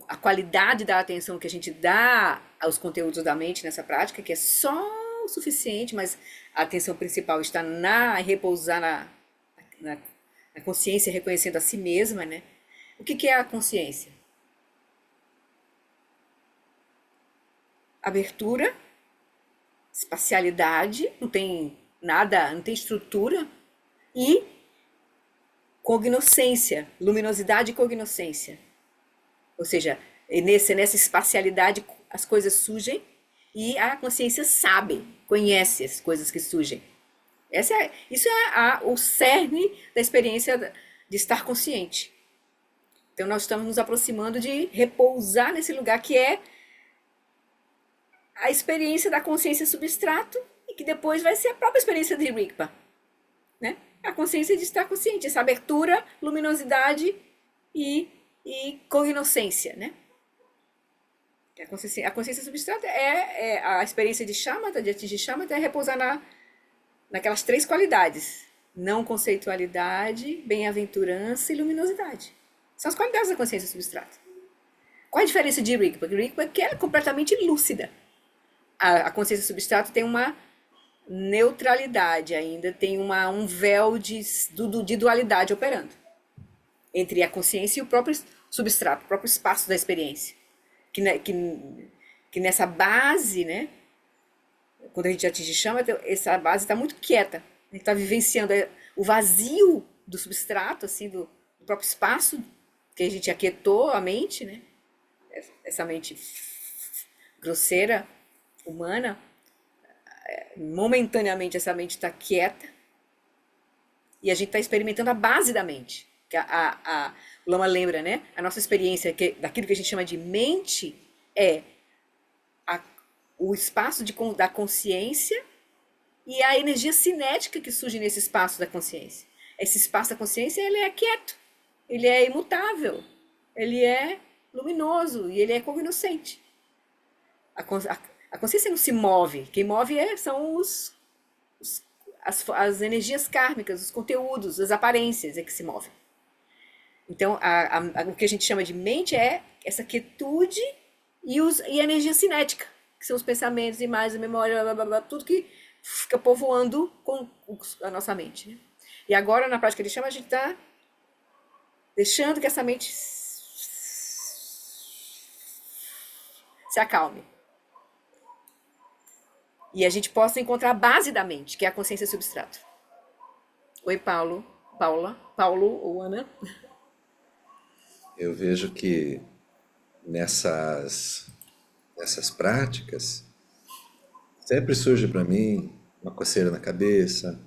a qualidade da atenção que a gente dá aos conteúdos da mente nessa prática, que é só o suficiente, mas a atenção principal está em repousar na consciência, reconhecendo a si mesma, né? O que é a consciência? Abertura, espacialidade, não tem nada, não tem estrutura, e cognoscência, luminosidade e cognoscência. Ou seja, nessa espacialidade as coisas surgem e a consciência sabe, conhece as coisas que surgem. Isso é o cerne da experiência de estar consciente. Então nós estamos nos aproximando de repousar nesse lugar que é a experiência da consciência substrato e que depois vai ser a própria experiência de Rigpa, né? A consciência de estar consciente, essa abertura, luminosidade e cognoscência, né? A consciência substrata é a experiência de Shamatha, de atingir Shamatha, é repousar naquelas três qualidades: não conceitualidade, bem-aventurança e luminosidade. São as qualidades da consciência substrata. Qual é a diferença de Rigpa? Rigpa é que ela é completamente lúcida. A consciência substrata tem uma neutralidade ainda, tem um véu de dualidade operando entre a consciência e o próprio substrato, o próprio espaço da experiência. Que nessa base, né, quando a gente atinge chama, essa base está muito quieta. A gente está vivenciando o vazio do substrato, assim, do próprio espaço, que a gente aquietou a mente, né? Essa mente grosseira, humana, momentaneamente essa mente está quieta e a gente está experimentando a base da mente. Que o Lama lembra, né? A nossa experiência daquilo que a gente chama de mente é o espaço da consciência e a energia cinética que surge nesse espaço da consciência. Esse espaço da consciência, ele é quieto, ele é imutável, ele é luminoso e ele é cognoscente. A consciência não se move, quem move são as energias kármicas, os conteúdos, as aparências é que se movem. Então, o que a gente chama de mente é essa quietude e a energia cinética, que são os pensamentos, imagens, memória, blá, blá, blá, tudo que fica povoando com a nossa mente, né? E agora, na prática de chama, a gente está deixando que essa mente se acalme. E a gente possa encontrar a base da mente, que é a consciência substrato. Oi, Paulo ou Ana? Eu vejo que nessas práticas sempre surge para mim uma coceira na cabeça,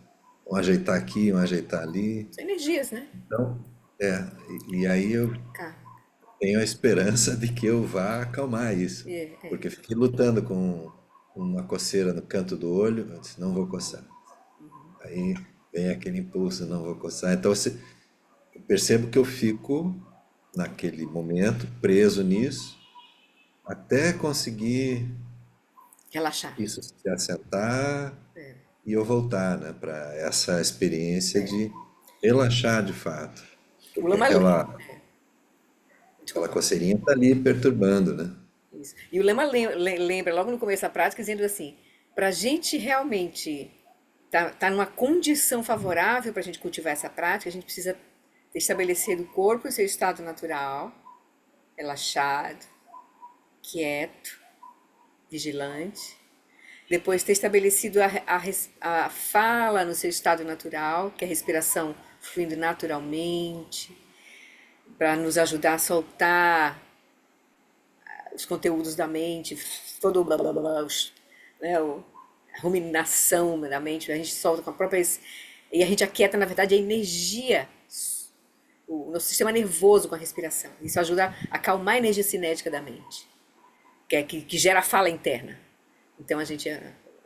um ajeitar aqui, um ajeitar ali. São energias, né? Então, e aí eu tenho a esperança de que eu vá acalmar isso. Porque eu fiquei lutando com uma coceira no canto do olho, eu disse, não vou coçar. Aí vem aquele impulso, não vou coçar. Então eu percebo que eu fico, naquele momento, preso nisso, até conseguir relaxar. Isso se assentar e eu voltar, né, para essa experiência de relaxar de fato. Porque aquela coceirinha está ali perturbando, né? Isso. E o Lema lembra logo no começo da prática, dizendo assim, para a gente realmente tá numa condição favorável para a gente cultivar essa prática, a gente precisa ter estabelecido o corpo em seu estado natural, relaxado, quieto, vigilante. Depois ter estabelecido a fala no seu estado natural, que é a respiração fluindo naturalmente. para nos ajudar a soltar os conteúdos da mente, todo blá, blá, blá, né, a ruminação da mente, a gente solta com a própria... E a gente aquieta, na verdade, a energia, o nosso sistema nervoso com a respiração. Isso ajuda a acalmar a energia cinética da mente, que gera a fala interna. Então a gente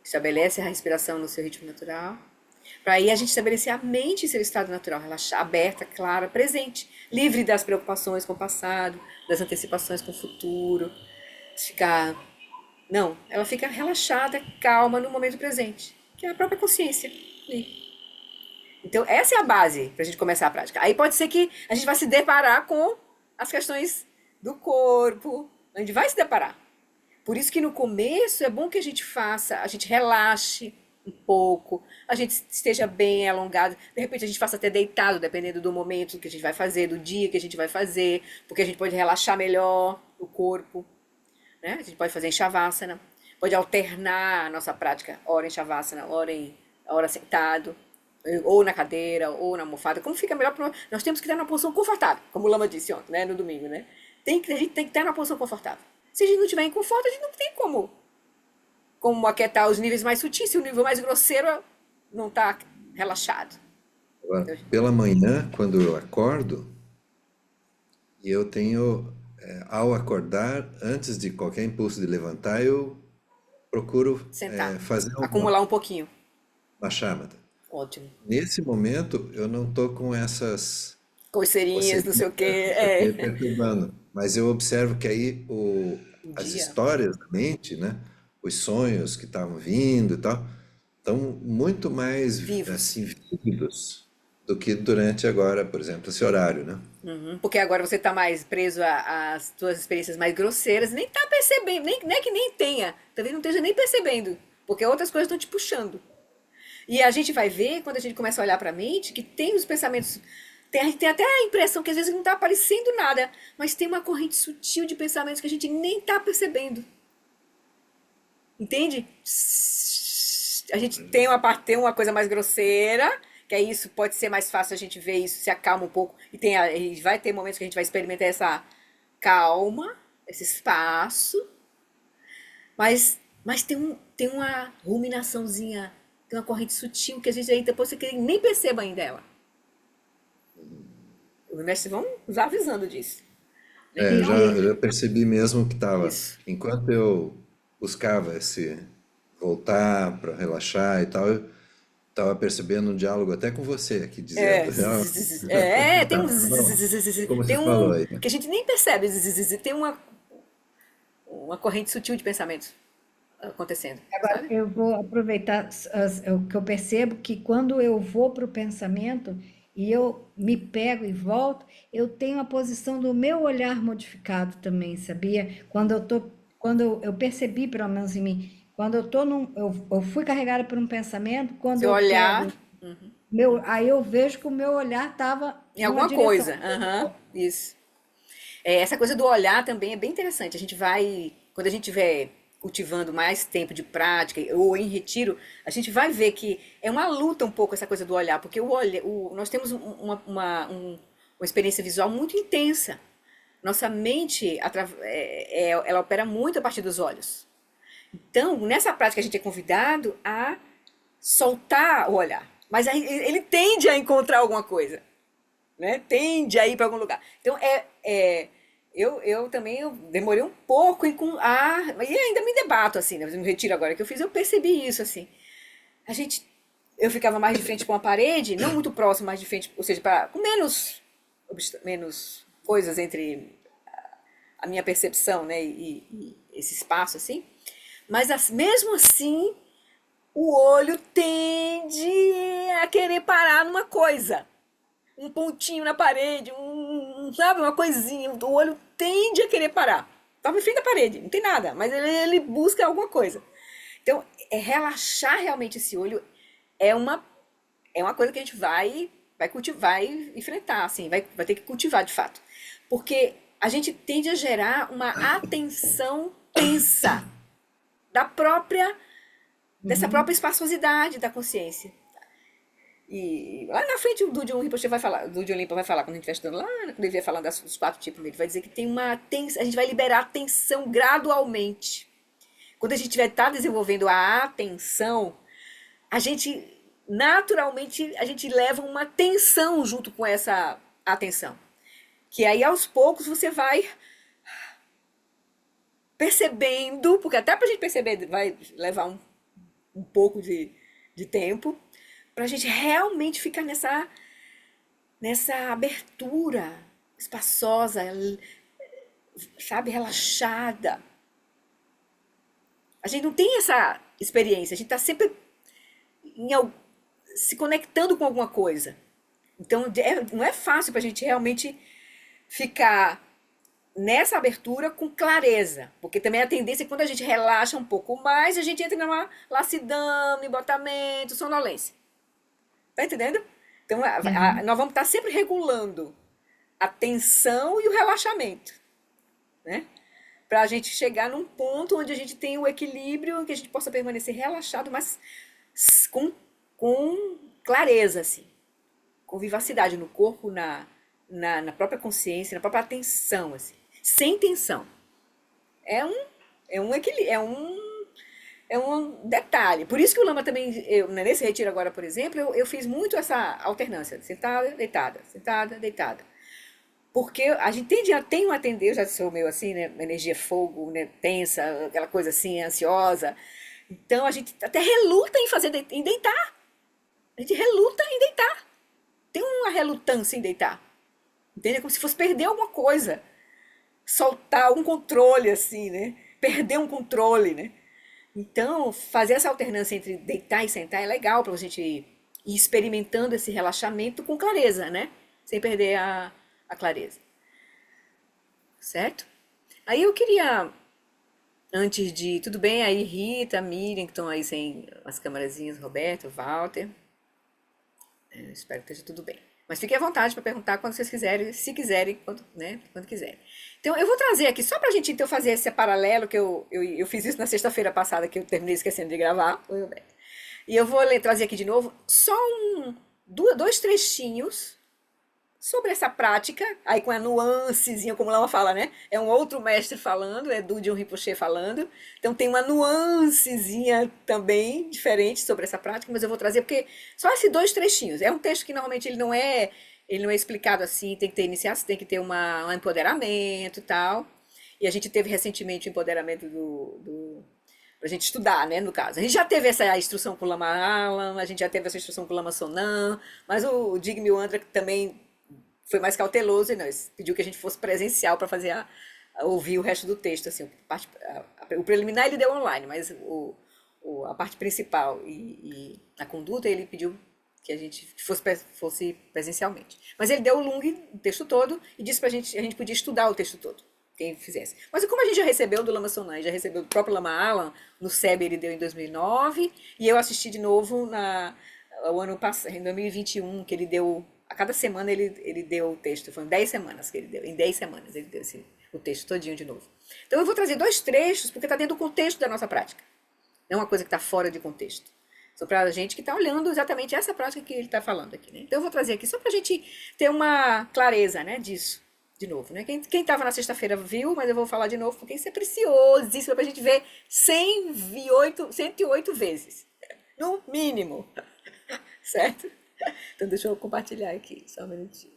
estabelece a respiração no seu ritmo natural, para aí a gente estabelecer a mente em seu estado natural, relaxar, aberta, clara, presente, livre das preocupações com o passado, das antecipações com o futuro, Não, ela fica relaxada, calma no momento presente, que é a própria consciência. Então essa é a base para a gente começar a prática. Aí pode ser que a gente vai se deparar com as questões do corpo, a gente vai se deparar. Por isso que no começo é bom que a gente relaxe um pouco, a gente esteja bem alongado, de repente a gente faça até deitado, dependendo do momento que a gente vai fazer, do dia que a gente vai fazer, porque a gente pode relaxar melhor o corpo, né? A gente pode fazer em Shavasana, pode alternar a nossa prática, hora em Shavasana, hora sentado, ou na cadeira, ou na almofada, como fica melhor. Nós temos que estar numa posição confortável, como o Lama disse ontem, né, no domingo, né? A gente tem que estar numa posição confortável. Se a gente não tiver em conforto, a gente não tem como aquietar os níveis mais sutis, se o nível mais grosseiro não está relaxado. Agora, pela manhã, quando eu acordo, e eu tenho, ao acordar, antes de qualquer impulso de levantar, eu procuro fazer acumular um pouquinho. Uma chamada. Ótimo. Nesse momento, eu não estou com essas coceirinhas, não sei o quê. Perturbando. Mas eu observo que aí as histórias da mente, né? Os sonhos que estavam vindo e tal, estão muito mais assim, vívidos do que durante agora, por exemplo, esse horário, né? Porque agora você está mais preso às suas experiências mais grosseiras, nem está percebendo, não é que nem tenha, talvez não esteja nem percebendo, porque outras coisas estão te puxando. E a gente vai ver, quando a gente começa a olhar para a mente, que tem os pensamentos, a gente tem até a impressão que às vezes não está aparecendo nada, mas tem uma corrente sutil de pensamentos que a gente nem está percebendo. Entende? A gente tem uma coisa mais grosseira, que é isso, pode ser mais fácil a gente ver isso, se acalma um pouco, e vai ter momentos que a gente vai experimentar essa calma, esse espaço, mas tem uma ruminaçãozinha, tem uma corrente sutil que a gente ainda depois você nem perceba ainda ela. Os mestres vão nos avisando disso. Já percebi mesmo que estava, enquanto eu buscava esse voltar para relaxar e tal, eu estava percebendo um diálogo até com você aqui dizendo. Tem Como você falou aí. Que a gente nem percebe, tem uma corrente sutil de pensamentos acontecendo. Agora, eu vou aproveitar o que eu percebo, que quando eu vou para o pensamento e eu me pego e volto, eu tenho a posição do meu olhar modificado também, sabia? Quando eu percebi, pelo menos em mim, quando eu fui carregada por um pensamento, quando Seu olhar, aí eu vejo que o meu olhar estava em alguma coisa. Isso. Essa coisa do olhar também é bem interessante. A gente vai, quando a gente estiver cultivando mais tempo de prática ou em retiro, a gente vai ver que é uma luta um pouco essa coisa do olhar, porque nós temos uma experiência visual muito intensa. Nossa mente, ela opera muito a partir dos olhos. Então, nessa prática a gente é convidado a soltar o olhar, mas aí ele tende a encontrar alguma coisa, né? Tende a ir para algum lugar. Então, eu também demorei um pouco e ainda me debato, assim, né? No retiro agora que eu fiz, eu percebi isso, assim. Eu ficava mais de frente com a parede, não muito próximo, mais de frente, ou seja, com menos coisas entre a minha percepção, né, e esse espaço, assim. Mas mesmo assim, o olho tende a querer parar numa coisa. Um pontinho na parede, sabe, uma coisinha. O olho tende a querer parar. Estava em frente da parede, não tem nada, mas ele busca alguma coisa. Então, relaxar realmente esse olho é uma coisa que a gente vai cultivar e enfrentar, assim, vai ter que cultivar de fato. Porque a gente tende a gerar uma atenção tensa dessa própria espaçosidade da consciência. E lá na frente o Dudjom Rinpoche vai falar, o Dudjom Limpa vai falar, quando a gente estiver estudando lá, quando ele vier falando dos 4 tipos, ele vai dizer que tem uma tensão, a gente vai liberar a tensão gradualmente. Quando a gente está desenvolvendo a atenção, a gente, naturalmente, a gente leva uma tensão junto com essa atenção. Que aí, aos poucos, você vai percebendo, porque até para a gente perceber vai levar um pouco de tempo, para a gente realmente ficar nessa abertura espaçosa, sabe, relaxada. A gente não tem essa experiência, a gente está sempre se conectando com alguma coisa. Então, não é fácil para a gente realmente ficar nessa abertura com clareza, porque também a tendência é que quando a gente relaxa um pouco mais, a gente entra numa lassidão, embotamento, sonolência. Tá entendendo? Então, nós vamos estar sempre regulando a tensão e o relaxamento, né? Para a gente chegar num ponto onde a gente tem o equilíbrio, que a gente possa permanecer relaxado, mas com clareza, assim, com vivacidade no corpo, na própria consciência, na própria atenção, assim, sem tensão. É um equilíbrio, é um detalhe. Por isso que o Lama também, nesse retiro agora, por exemplo, eu fiz muito essa alternância, sentada, deitada. Porque a gente tem um atender, eu já sou meio assim, né, energia fogo, né, tensa, aquela coisa assim, ansiosa. Então a gente até reluta em deitar. A gente reluta em deitar. Tem uma relutância em deitar. Entende? É como se fosse perder alguma coisa. Soltar algum controle, assim, né? Perder um controle, né? Então, fazer essa alternância entre deitar e sentar é legal para a gente ir experimentando esse relaxamento com clareza, né? Sem perder a clareza. Certo? Aí eu queria, antes de... Tudo bem aí, Rita, Miriam, que estão aí sem as câmerazinhas, Roberto, Walter. Eu espero que esteja tudo bem. Mas fiquem à vontade para perguntar quando vocês quiserem, se quiserem, quando quiserem. Então, eu vou trazer aqui, só para a gente então fazer esse paralelo, que eu fiz isso na sexta-feira passada, que eu terminei esquecendo de gravar. E eu vou trazer aqui de novo só 2 trechinhos sobre essa prática, aí com a nuancezinha, como Lama fala, né? É um outro mestre falando, é Dudjom Rinpoche falando. Então tem uma nuancezinha também diferente sobre essa prática, mas eu vou trazer porque só esses 2 trechinhos. É um texto que normalmente ele não é explicado assim, tem que ter iniciação, tem que ter um empoderamento e tal. E a gente teve recentemente o empoderamento pra gente estudar, né, no caso. A gente já teve essa instrução com o Lama Alam, a gente já teve essa instrução com o Lama Sonam, mas o Digme Andra também foi mais cauteloso e nós pediu que a gente fosse presencial para fazer ouvir o resto do texto, assim, o preliminar ele deu online, mas a parte principal e a conduta ele pediu que a gente fosse presencialmente. Mas ele deu o texto todo e disse pra gente, a gente podia estudar o texto todo, quem fizesse. Mas como a gente já recebeu do Lama Sonam, já recebeu do próprio Lama Alam, no SEB ele deu em 2009, e eu assisti de novo o ano passado, em 2021, que ele deu... A cada semana ele deu o texto, foram 10 semanas que ele deu, em 10 semanas ele deu o texto todinho de novo. Então eu vou trazer 2 trechos, porque está dentro do contexto da nossa prática. Não é uma coisa que está fora de contexto. Só para a gente que está olhando exatamente essa prática que ele está falando aqui, né? Então eu vou trazer aqui só para a gente ter uma clareza, né, disso, de novo, né? Quem estava na sexta-feira viu, mas eu vou falar de novo, porque isso é preciosíssimo para a gente ver 108 vezes, no mínimo, certo? Então deixa eu compartilhar aqui, só um minutinho.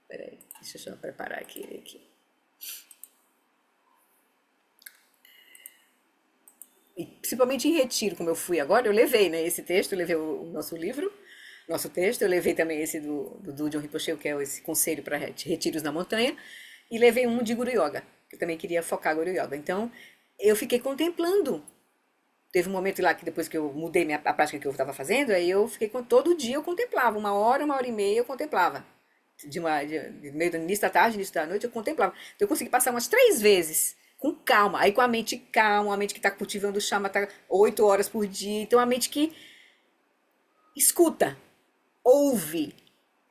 Peraí, deixa eu só preparar aqui. E principalmente em retiro, como eu fui agora, eu levei, né, esse texto, eu levei o nosso livro, nosso texto, eu levei também esse do Dudjom Rinpoche, que é esse conselho para retiros na montanha, e levei um de Guru Yoga, que eu também queria focar Guru Yoga. Então, eu fiquei contemplando. Teve um momento lá que depois que eu mudei a prática que eu estava fazendo, aí eu fiquei todo dia eu contemplava, 1 hora, 1h30 eu contemplava. De meio do início da tarde, início da noite eu contemplava. Então eu consegui passar umas 3 vezes, com calma. Aí com a mente calma, a mente que está cultivando o Chama, está 8 horas por dia. Então a mente que escuta, ouve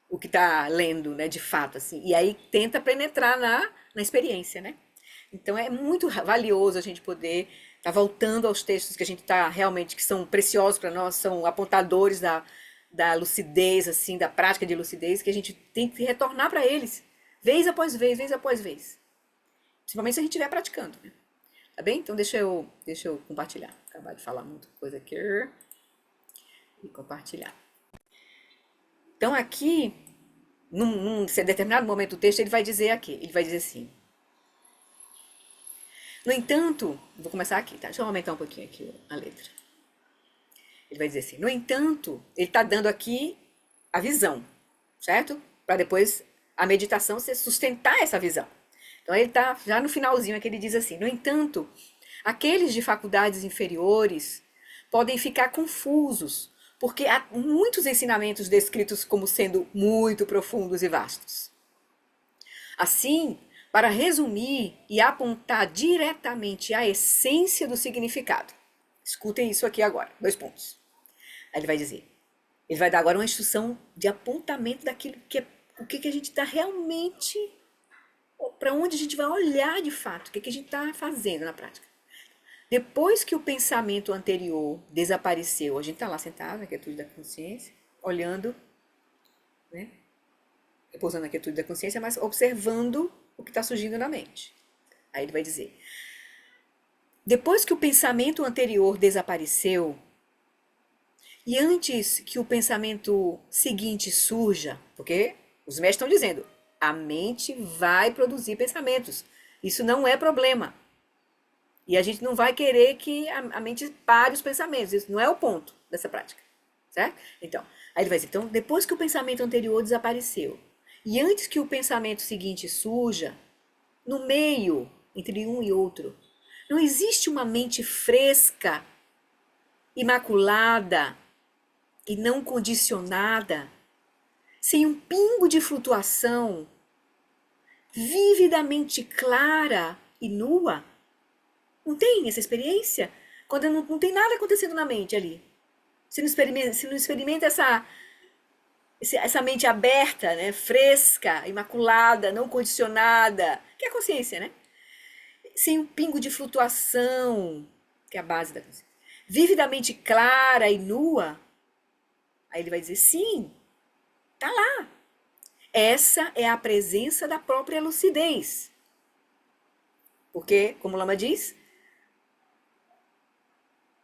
o que está lendo, né, de fato, assim. E aí tenta penetrar na experiência, né? Então é muito valioso a gente poder estar voltando aos textos que a gente está realmente, que são preciosos para nós, são apontadores da lucidez, assim, da prática de lucidez, que a gente tem que retornar para eles, vez após vez, vez após vez. Principalmente se a gente estiver praticando, né? Tá bem? Então deixa eu compartilhar. Acabar de falar muita coisa aqui. E compartilhar. Então aqui, num determinado momento do texto, ele vai dizer assim. No entanto, vou começar aqui, tá? Deixa eu aumentar um pouquinho aqui a letra. Ele vai dizer assim, no entanto, ele está dando aqui a visão, certo? Para depois a meditação sustentar essa visão. Então ele está já no finalzinho aqui, ele diz assim, no entanto, aqueles de faculdades inferiores podem ficar confusos, porque há muitos ensinamentos descritos como sendo muito profundos e vastos. Assim, para resumir e apontar diretamente a essência do significado. Escutem isso aqui agora, 2 pontos. Aí ele vai dizer, ele vai dar agora uma instrução de apontamento daquilo que é, o que a gente está realmente, para onde a gente vai olhar de fato, o que a gente está fazendo na prática. Depois que o pensamento anterior desapareceu, a gente está lá sentado na quietude da consciência, olhando, né? Repousando na quietude da consciência, mas observando o que está surgindo na mente. Aí ele vai dizer, depois que o pensamento anterior desapareceu, e antes que o pensamento seguinte surja, porque os mestres estão dizendo, a mente vai produzir pensamentos, isso não é problema. E a gente não vai querer que a mente pare os pensamentos, isso não é o ponto dessa prática, certo? Então, aí ele vai dizer, então, depois que o pensamento anterior desapareceu, e antes que o pensamento seguinte surja, no meio, entre um e outro, não existe uma mente fresca, imaculada e não condicionada, sem um pingo de flutuação, vividamente clara e nua. Não tem essa experiência? Quando não tem nada acontecendo na mente ali. Você não experimenta essa mente aberta, né? Fresca, imaculada, não condicionada, que é a consciência, né? Sem um pingo de flutuação, que é a base da consciência. Vividamente clara e nua. Aí ele vai dizer, sim, tá lá. Essa é a presença da própria lucidez. Porque, como o Lama diz,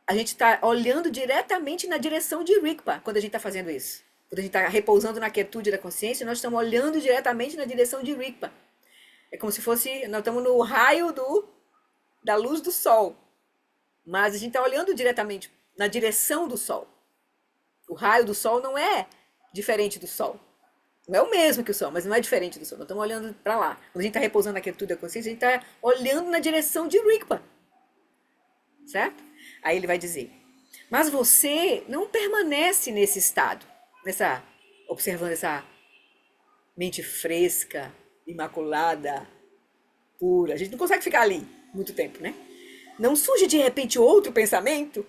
a gente está olhando diretamente na direção de Rigpa quando a gente está fazendo isso. Quando a gente está repousando na quietude da consciência, nós estamos olhando diretamente na direção de Rigpa. É como se fosse, nós estamos no raio da luz do sol. Mas a gente está olhando diretamente na direção do sol. O raio do sol não é diferente do sol. Não é o mesmo que o sol, mas não é diferente do sol. Nós estamos olhando para lá. Quando a gente está repousando na quietude da consciência, a gente está olhando na direção de Rigpa. Certo? Aí ele vai dizer, mas você não permanece nesse estado, observando essa mente fresca, imaculada, pura. A gente não consegue ficar ali muito tempo, né? Não surge de repente outro pensamento?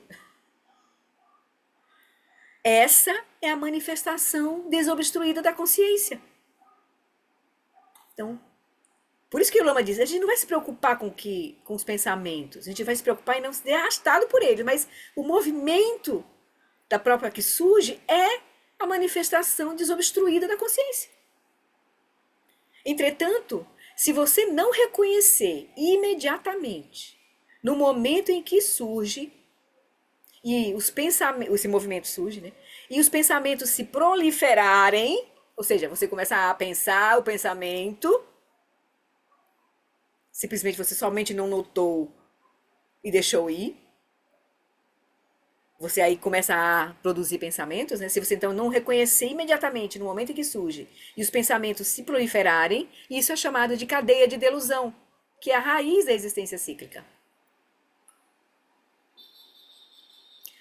Essa é a manifestação desobstruída da consciência. Então, por isso que o Lama diz, a gente não vai se preocupar com os pensamentos, a gente vai se preocupar em não ser arrastado por eles, mas o movimento da própria que surge é a manifestação desobstruída da consciência. Entretanto, se você não reconhecer imediatamente, no momento em que surge, e esse movimento surge, né? E os pensamentos se proliferarem, ou seja, você começa a pensar o pensamento, simplesmente você somente não notou e deixou ir. Você aí começa a produzir pensamentos, né? Se você então não reconhecer imediatamente no momento em que surge e os pensamentos se proliferarem, isso é chamado de cadeia de delusão, que é a raiz da existência cíclica.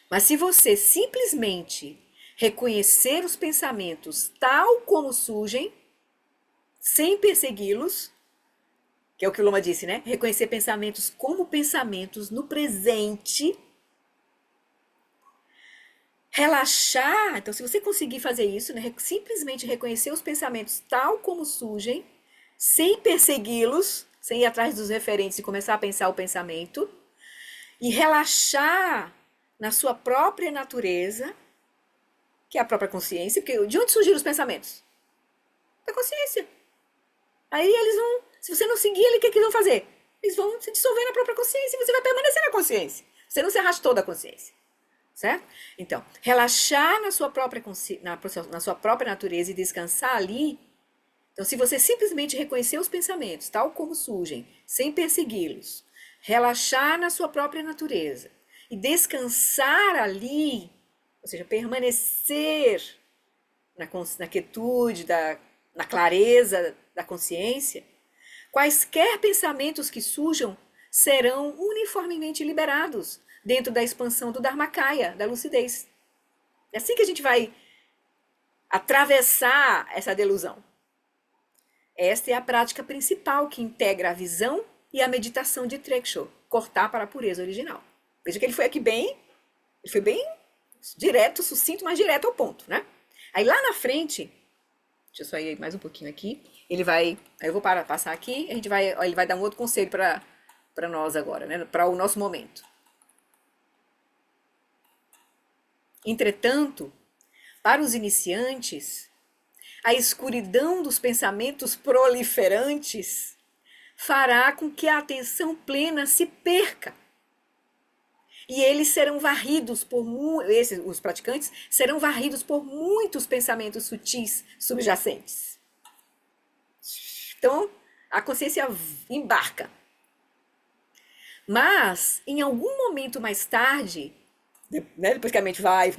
Mas se você simplesmente reconhecer os pensamentos tal como surgem, sem persegui-los, que é o que o Lama disse, né? Reconhecer pensamentos como pensamentos no presente, relaxar. Então, se você conseguir fazer isso, né? Simplesmente reconhecer os pensamentos tal como surgem, sem persegui-los, sem ir atrás dos referentes e começar a pensar o pensamento, e relaxar na sua própria natureza, que é a própria consciência, porque de onde surgiram os pensamentos? Da consciência. Aí eles vão, se você não seguir ele, o que eles vão fazer? Eles vão se dissolver na própria consciência e você vai permanecer na consciência. Você não se arrastou da consciência. Certo? Então, relaxar na sua própria na sua própria natureza e descansar ali. Então, se você simplesmente reconhecer os pensamentos, tal como surgem, sem persegui-los, relaxar na sua própria natureza e descansar ali, ou seja, permanecer na quietude, na clareza da consciência, quaisquer pensamentos que surjam serão uniformemente liberados dentro da expansão do Dharmakaya, da lucidez. É assim que a gente vai atravessar essa delusão. Esta é a prática principal que integra a visão e a meditação de Trekchö, cortar para a pureza original. Veja que ele foi bem direto, sucinto, mas direto ao ponto, né? Aí lá na frente, deixa eu só ir mais um pouquinho aqui, aí eu vou passar aqui, ele vai dar um outro conselho para nós agora, né? Para o nosso momento. Entretanto, para os iniciantes, a escuridão dos pensamentos proliferantes fará com que a atenção plena se perca. E eles serão varridos os praticantes serão varridos por muitos pensamentos sutis subjacentes. Então, a consciência embarca. Mas, em algum momento mais tarde, né, depois que a mente vai,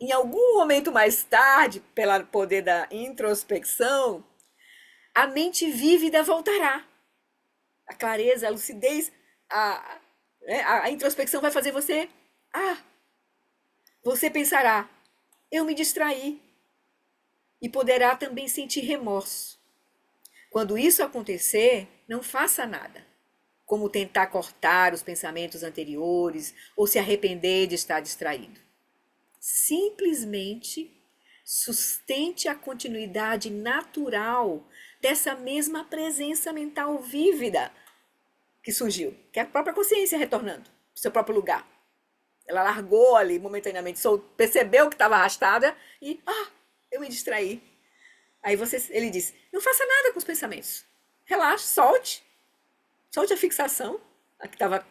em algum momento mais tarde, pelo poder da introspecção, a mente vívida voltará. A clareza, a lucidez, a introspecção vai fazer você, você pensará, eu me distraí, e poderá também sentir remorso. Quando isso acontecer, não faça nada, como tentar cortar os pensamentos anteriores ou se arrepender de estar distraído. Simplesmente sustente a continuidade natural dessa mesma presença mental vívida que surgiu, que é a própria consciência retornando para o seu próprio lugar. Ela largou ali momentaneamente, percebeu que estava arrastada e, eu me distraí. Aí ele diz, não faça nada com os pensamentos. Relaxe, solte a fixação, a que estava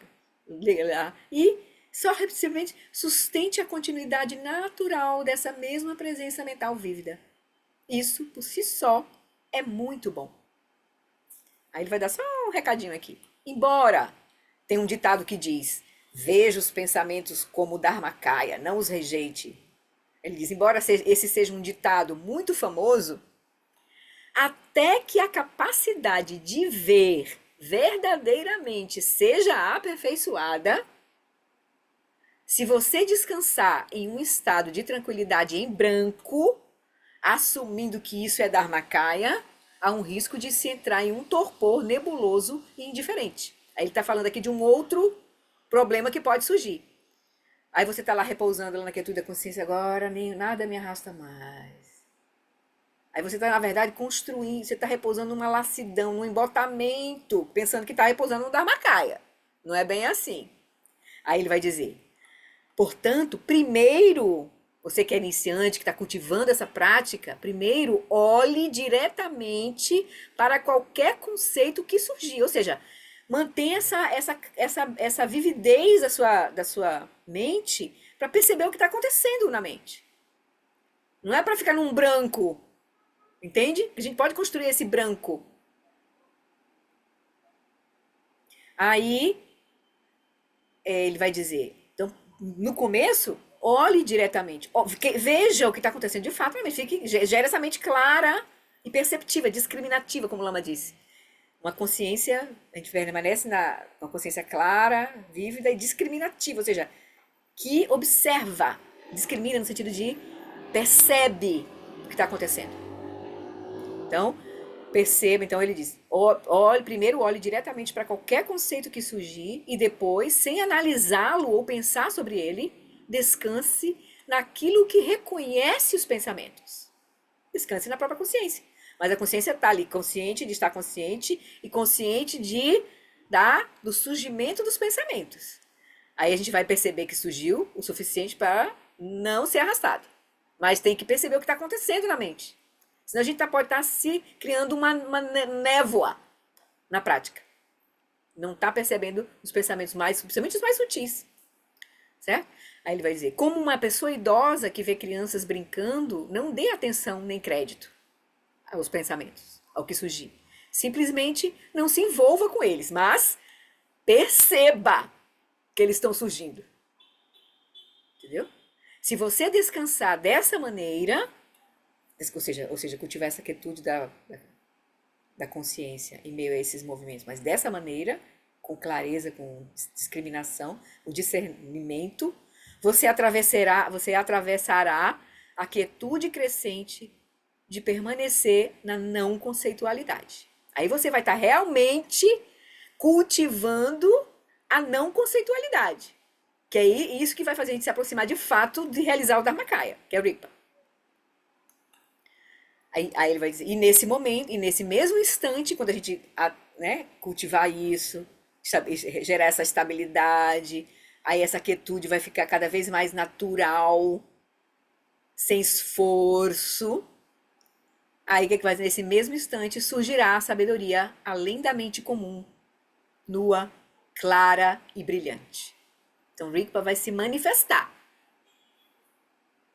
lá, e só simplesmente sustente a continuidade natural dessa mesma presença mental vívida. Isso, por si só, é muito bom. Aí ele vai dar só um recadinho aqui. Embora tem um ditado que diz, veja os pensamentos como Dharmakaya, não os rejeite. Ele diz, embora esse seja um ditado muito famoso, até que a capacidade de ver verdadeiramente seja aperfeiçoada, se você descansar em um estado de tranquilidade em branco, assumindo que isso é Dharmakaya, há um risco de se entrar em um torpor nebuloso e indiferente. Aí ele está falando aqui de um outro problema que pode surgir. Aí você está lá repousando lá na quietude da consciência, agora nada me arrasta mais. Aí você está, na verdade, construindo, você está repousando numa lassidão, num embotamento, pensando que está repousando no Dharmakaya. Não é bem assim. Aí ele vai dizer, portanto, primeiro, você que é iniciante, que está cultivando essa prática, primeiro olhe diretamente para qualquer conceito que surgir. Ou seja, mantenha essa vividez da sua mente para perceber o que está acontecendo na mente. Não é para ficar num branco. Entende? A gente pode construir esse branco. Aí, ele vai dizer, então, no começo, olhe diretamente, veja o que está acontecendo de fato, gere essa mente clara e perceptiva, discriminativa, como o Lama disse. Uma consciência, a gente permanece uma consciência clara, vívida e discriminativa, ou seja, que observa, discrimina no sentido de percebe o que está acontecendo. Então, perceba, então ele diz, primeiro olhe diretamente para qualquer conceito que surgir e depois, sem analisá-lo ou pensar sobre ele, descanse naquilo que reconhece os pensamentos. Descanse na própria consciência. Mas a consciência está ali, consciente de estar consciente e consciente do surgimento dos pensamentos. Aí a gente vai perceber que surgiu o suficiente para não ser arrastado. Mas tem que perceber o que está acontecendo na mente. Senão a gente pode estar se criando uma névoa na prática. Não está percebendo os pensamentos principalmente os mais sutis. Certo? Aí ele vai dizer, como uma pessoa idosa que vê crianças brincando, não dê atenção nem crédito aos pensamentos, ao que surgir. Simplesmente não se envolva com eles, mas perceba que eles estão surgindo. Entendeu? Se você descansar dessa maneira, ou seja, cultivar essa quietude da consciência em meio a esses movimentos, mas dessa maneira, com clareza, com discriminação, o discernimento, você atravessará a quietude crescente de permanecer na não conceitualidade. Aí você vai estar realmente cultivando a não conceitualidade, que é isso que vai fazer a gente se aproximar de fato de realizar o Dharmakaya, que é o Rigpa. Aí ele vai dizer, e nesse momento, e nesse mesmo instante, quando a gente cultivar isso, gerar essa estabilidade, aí essa quietude vai ficar cada vez mais natural, sem esforço. Aí o que vai fazer? Nesse mesmo instante surgirá a sabedoria além da mente comum, nua, clara e brilhante. Então Rigpa vai se manifestar.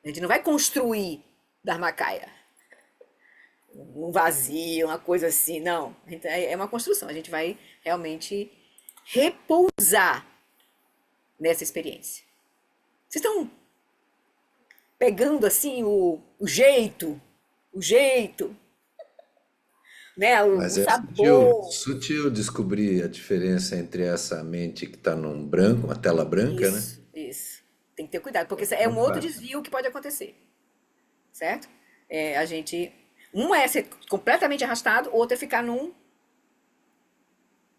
A gente não vai construir Dharmakaya. Um vazio, uma coisa assim, não. É uma construção. A gente vai realmente repousar nessa experiência. Vocês estão pegando assim o jeito, né? O Mas é sabor. sutil descobrir a diferença entre essa mente que está num branco, uma tela branca, né? Isso. Tem que ter cuidado, porque é um outro desvio que pode acontecer. Certo? Um é ser completamente arrastado, outro é ficar numa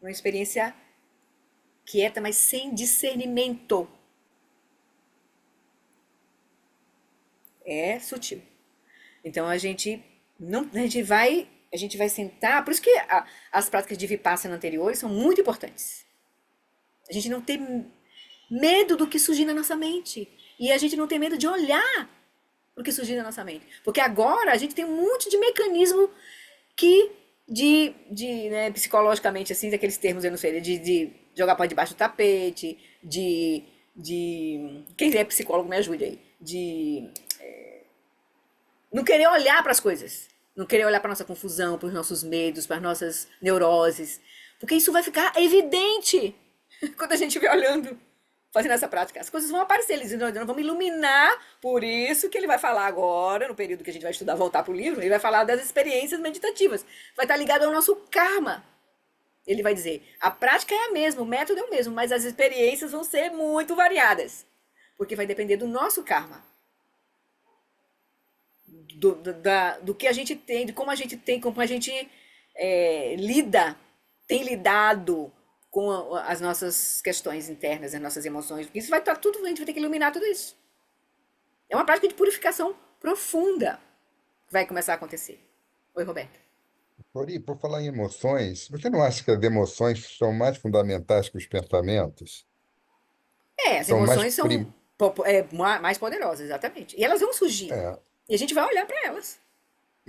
experiência quieta, mas sem discernimento. É sutil. Então a gente vai sentar, por isso que as práticas de Vipassana anteriores são muito importantes. A gente não tem medo do que surgir na nossa mente. E a gente não tem medo de olhar para o que surgir na nossa mente. Porque agora a gente tem um monte de mecanismo né, psicologicamente, assim, daqueles termos, eu não sei, de jogar para debaixo do tapete, quem é psicólogo me ajude aí, não querer olhar para as coisas, não querer olhar para nossa confusão, para os nossos medos, para as nossas neuroses, porque isso vai ficar evidente quando a gente estiver olhando, fazendo essa prática. As coisas vão aparecer, eles não vão iluminar, por isso que ele vai falar agora, no período que a gente vai estudar, voltar para o livro, ele vai falar das experiências meditativas, vai estar ligado ao nosso karma. Ele vai dizer, a prática é a mesma, o método é o mesmo, mas as experiências vão ser muito variadas, porque vai depender do nosso karma. Do que a gente tem, de como a gente tem, como a gente tem lidado com as nossas questões internas, as nossas emoções, porque isso vai estar tudo, a gente vai ter que iluminar tudo isso. É uma prática de purificação profunda que vai começar a acontecer. Oi, Roberto. Ori, por falar em emoções, você não acha que as emoções são mais fundamentais que os pensamentos? As São mais emoções são mais poderosas, exatamente. E elas vão surgir. É, E a gente vai olhar para elas.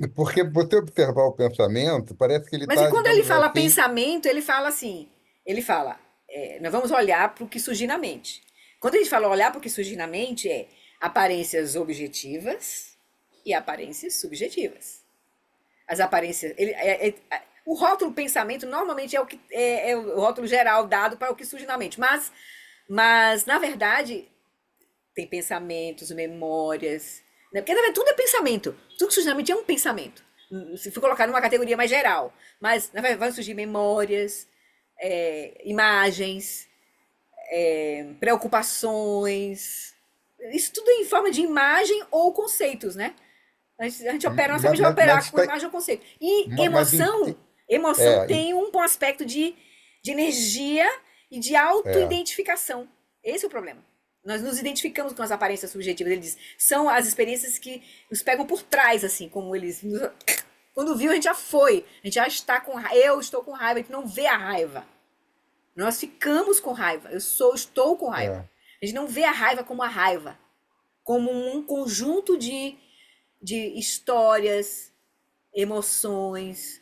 porque você observar o pensamento, parece que ele Mas e está, quando ele digamos fala assim, pensamento, ele fala assim, nós vamos olhar para o que surgir na mente. Quando a gente fala olhar para o que surgir na mente, aparências objetivas e aparências subjetivas. As aparências, o rótulo pensamento normalmente é o rótulo geral dado para o que surge na mente, mas na verdade tem pensamentos, memórias, né? Porque na verdade tudo é pensamento, tudo que surge na mente é um pensamento. Se for colocar numa categoria mais geral, mas na verdade vão surgir memórias, imagens, preocupações, isso tudo em forma de imagem ou conceitos, né? A gente opera, nossa mente vai operar com imagem ou conceito. E mas emoção é, tem um aspecto de energia e de autoidentificação. Esse é o problema. Nós nos identificamos com as aparências subjetivas. Ele diz, são as experiências que nos pegam por trás, assim, como eles... Quando viu, a gente já foi. A gente já está com raiva. Eu estou com raiva, a gente não vê a raiva. Nós ficamos com raiva. Estou com raiva. A gente não vê a raiva como a raiva. como um conjunto de histórias, emoções,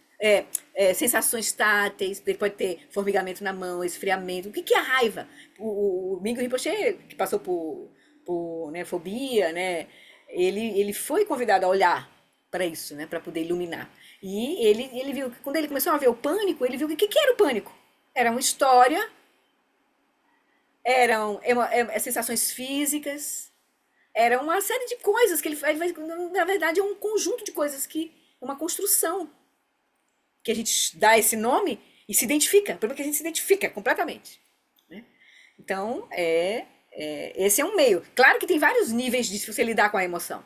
sensações táteis, ele pode ter formigamento na mão, esfriamento. O que é a raiva? O Mingyur Rinpoche, que passou por né, fobia, né, ele foi convidado a olhar para isso, né, para poder iluminar. E ele viu, quando ele começou a ver o pânico, ele viu o que era o pânico. Era uma história, eram sensações físicas, era uma série de coisas que ele faz. Na verdade, é um conjunto de coisas uma construção, que a gente dá esse nome e se identifica, porque a gente se identifica completamente. Né? Então, esse é um meio. Claro que tem vários níveis de você lidar com a emoção.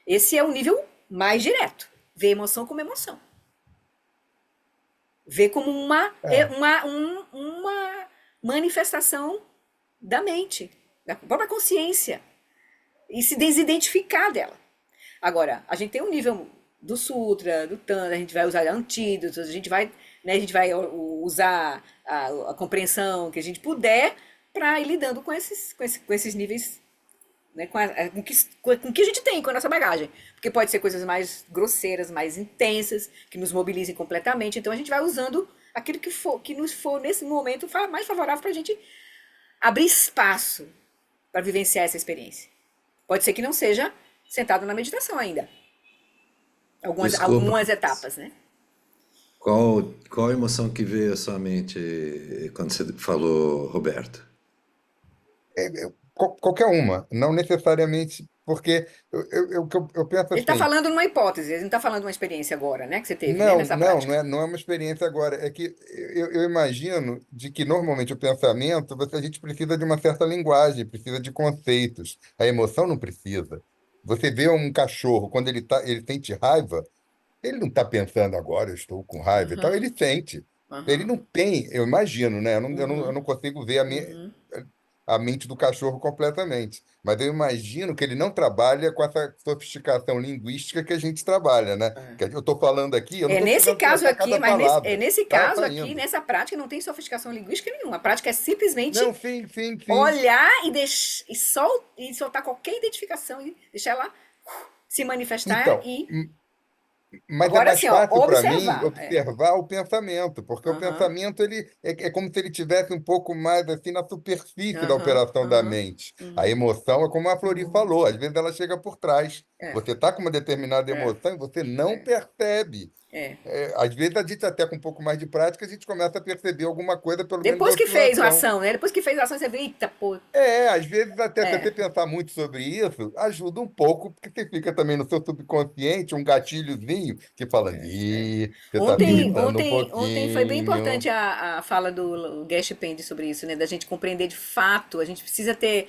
Esse é o nível mais direto. Ver a emoção como emoção. Ver como uma manifestação da mente, da própria consciência. E se desidentificar dela. Agora, a gente tem um nível do Sutra, do Tantra, a gente vai usar antídotos, a gente vai usar a compreensão que a gente puder para ir lidando com esses níveis, né, com o que a gente tem, com a nossa bagagem. Porque pode ser coisas mais grosseiras, mais intensas, que nos mobilizem completamente. Então a gente vai usando aquilo que nos for nesse momento mais favorável para a gente abrir espaço para vivenciar essa experiência. Pode ser que não seja sentado na meditação ainda. Algumas etapas, né? Qual emoção que veio à sua mente quando você falou, Roberto? Qualquer uma, não necessariamente, porque eu penso Ele está assim. falando numa hipótese, ele não está falando de uma experiência agora, né? Que você teve, né, Não, nessa não, prática. não é uma experiência agora. É que eu imagino de que normalmente o pensamento, a gente precisa de uma certa linguagem, precisa de conceitos. A emoção não precisa. Você vê um cachorro, quando ele sente raiva, ele não está pensando agora, eu estou com raiva e tal, Aham, ele sente. Ele aham, não tem, eu imagino, né? Eu uhum, não consigo ver uhum. a mente do cachorro completamente. Mas eu imagino que ele não trabalha com essa sofisticação linguística que a gente trabalha, né? É. Que eu estou falando aqui, eu não É estou nesse precisando caso pensar aqui, cada mas palavra. nesse Tá caso aqui, saindo. nessa prática, não tem sofisticação linguística nenhuma. A prática é simplesmente Não, sim, sim, sim. olhar e soltar qualquer identificação e deixar ela se manifestar Então, e mas é agora mais assim, ó, fácil para mim observar. observar o pensamento, porque o Aham, pensamento ele é como se ele tivesse um pouco mais assim na superfície da aham, operação da aham, mente. A uhum, emoção é como a Flori falou, às vezes ela chega por trás. é, Você está com uma determinada é, emoção e você não é, percebe. é. Às vezes a gente até com um pouco mais de prática a gente começa a perceber alguma coisa, pelo menos a Depois que fez uma oscilação. ação, né? Depois que fez a ação, você vê, eita, pô, Às vezes até se é, você pensar muito sobre isso, ajuda um pouco, porque você fica também no seu subconsciente um gatilhozinho que fala, ih, você está habilitando um Ontem foi bem pouquinho. importante a fala do Geshe Pende sobre isso, né? Da gente compreender de fato. A gente precisa ter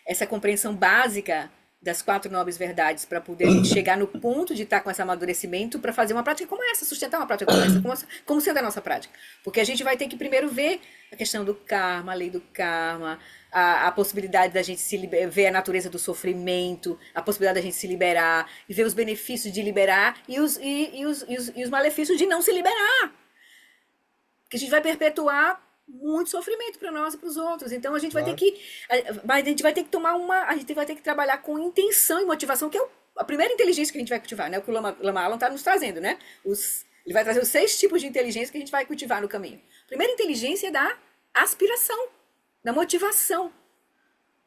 essa compreensão básica das quatro nobres verdades para poder a gente chegar no ponto de estar com esse amadurecimento para fazer uma prática como essa, sustentar uma prática como essa, como sendo a nossa prática. Porque a gente vai ter que primeiro ver a questão do karma, a lei do karma, a possibilidade da gente ver a natureza do sofrimento, a possibilidade da gente se liberar e ver os benefícios de liberar e os malefícios de não se liberar. Porque a gente vai perpetuar muito sofrimento para nós e para os outros. Então a gente vai ter Claro. que a gente vai ter que trabalhar com intenção e motivação, que é a primeira inteligência que a gente vai cultivar, né? O que o Lama Alan está nos trazendo, né? Ele vai trazer os 6 tipos de inteligência que a gente vai cultivar no caminho. A primeira inteligência é da aspiração, da motivação.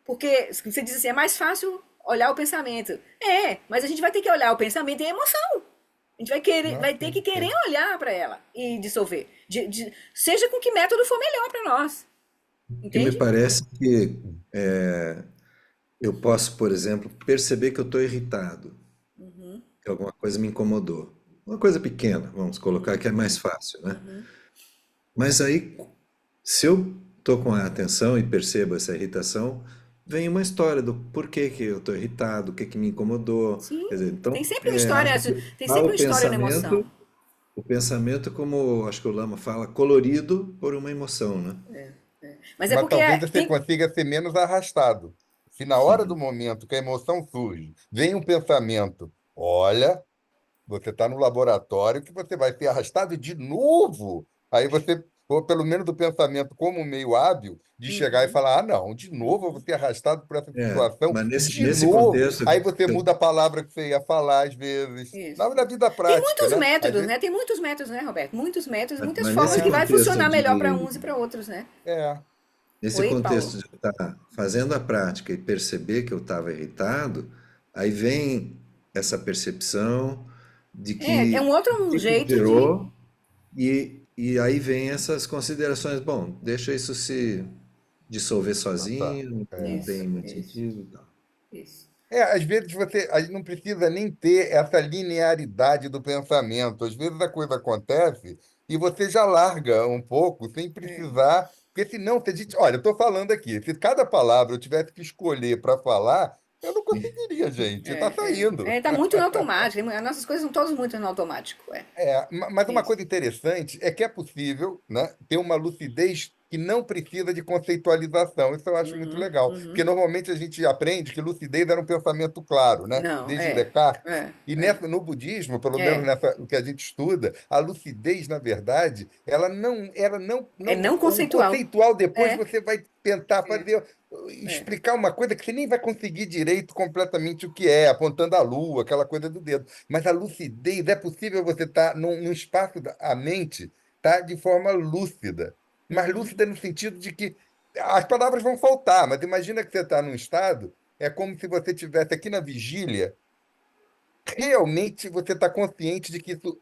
Porque você diz assim, é mais fácil olhar o pensamento. Mas a gente vai ter que olhar o pensamento e a emoção. A gente Não, vai ter que sim, querer sim. olhar para ela e dissolver. Seja com que método for melhor para nós. Que me Entende? parece que eu posso, por exemplo, perceber que eu estou irritado, que alguma coisa me incomodou. Uma coisa pequena, vamos colocar que é mais fácil, né? Mas aí, se eu estou com a atenção e percebo essa irritação, vem uma história do porquê que eu estou irritado, o que que me incomodou. Sim. Quer dizer, Tem então, sempre uma história, acho que tem há sempre uma história na emoção. o pensamento, como acho que o Lama fala, colorido por uma emoção, né? Mas é Mas porque talvez você tem. consiga ser menos arrastado. Se na hora do momento que a emoção surge, vem um pensamento, olha, você está no laboratório que você vai ser arrastado de novo. Aí você ou pelo menos do pensamento como meio hábil, de chegar e Uhum, falar, ah, não, de novo eu vou ser arrastado por essa situação, Mas de nesse novo. contexto, Aí você muda a palavra que você ia falar às vezes. isso. Na vida Tem prática, muitos né? Às métodos, vezes, né? Tem muitos métodos, né, Roberto? Muitos métodos, muitas mas formas nesse que vai contexto funcionar melhor para de uns e para outros, né? é, Nesse Oi, Paulo. contexto de estar fazendo a prática e perceber que eu estava irritado, aí vem essa percepção de É um que o outro que que jeito de. gerou e aí vem essas considerações. Bom, deixa isso se dissolver ah, tá. sozinho, não É. Isso, tem muito isso, sentido e tal. isso. Às vezes a gente não precisa nem ter essa linearidade do pensamento. Às vezes a coisa acontece e você já larga um pouco sem É, precisar. Porque senão, se a gente, olha, eu estou falando aqui, se cada palavra eu tivesse que escolher para falar, eu não conseguiria, gente. Está saindo. tá muito no automático. As nossas coisas são todas muito no automático. É. Mas uma Isso. coisa interessante é que é possível, né, ter uma lucidez que não precisa de conceitualização. Isso eu acho muito Uhum, legal, porque uhum. normalmente a gente aprende que lucidez era um pensamento claro, né, Não, desde Descartes. é, E é, no budismo, pelo menos é. nessa, o que a gente estuda, a lucidez, na verdade, É não o conceitual. conceitual depois É, você vai tentar é, fazer, é. explicar uma coisa que você nem vai conseguir direito completamente o que é, apontando a lua, aquela coisa do dedo. Mas a lucidez, é possível você estar num espaço da a mente, tá de forma lúcida. Mas Uhum. lúcida no sentido de que as palavras vão faltar, mas imagina que você está num estado, é como se você estivesse aqui na vigília, realmente você está consciente de que isso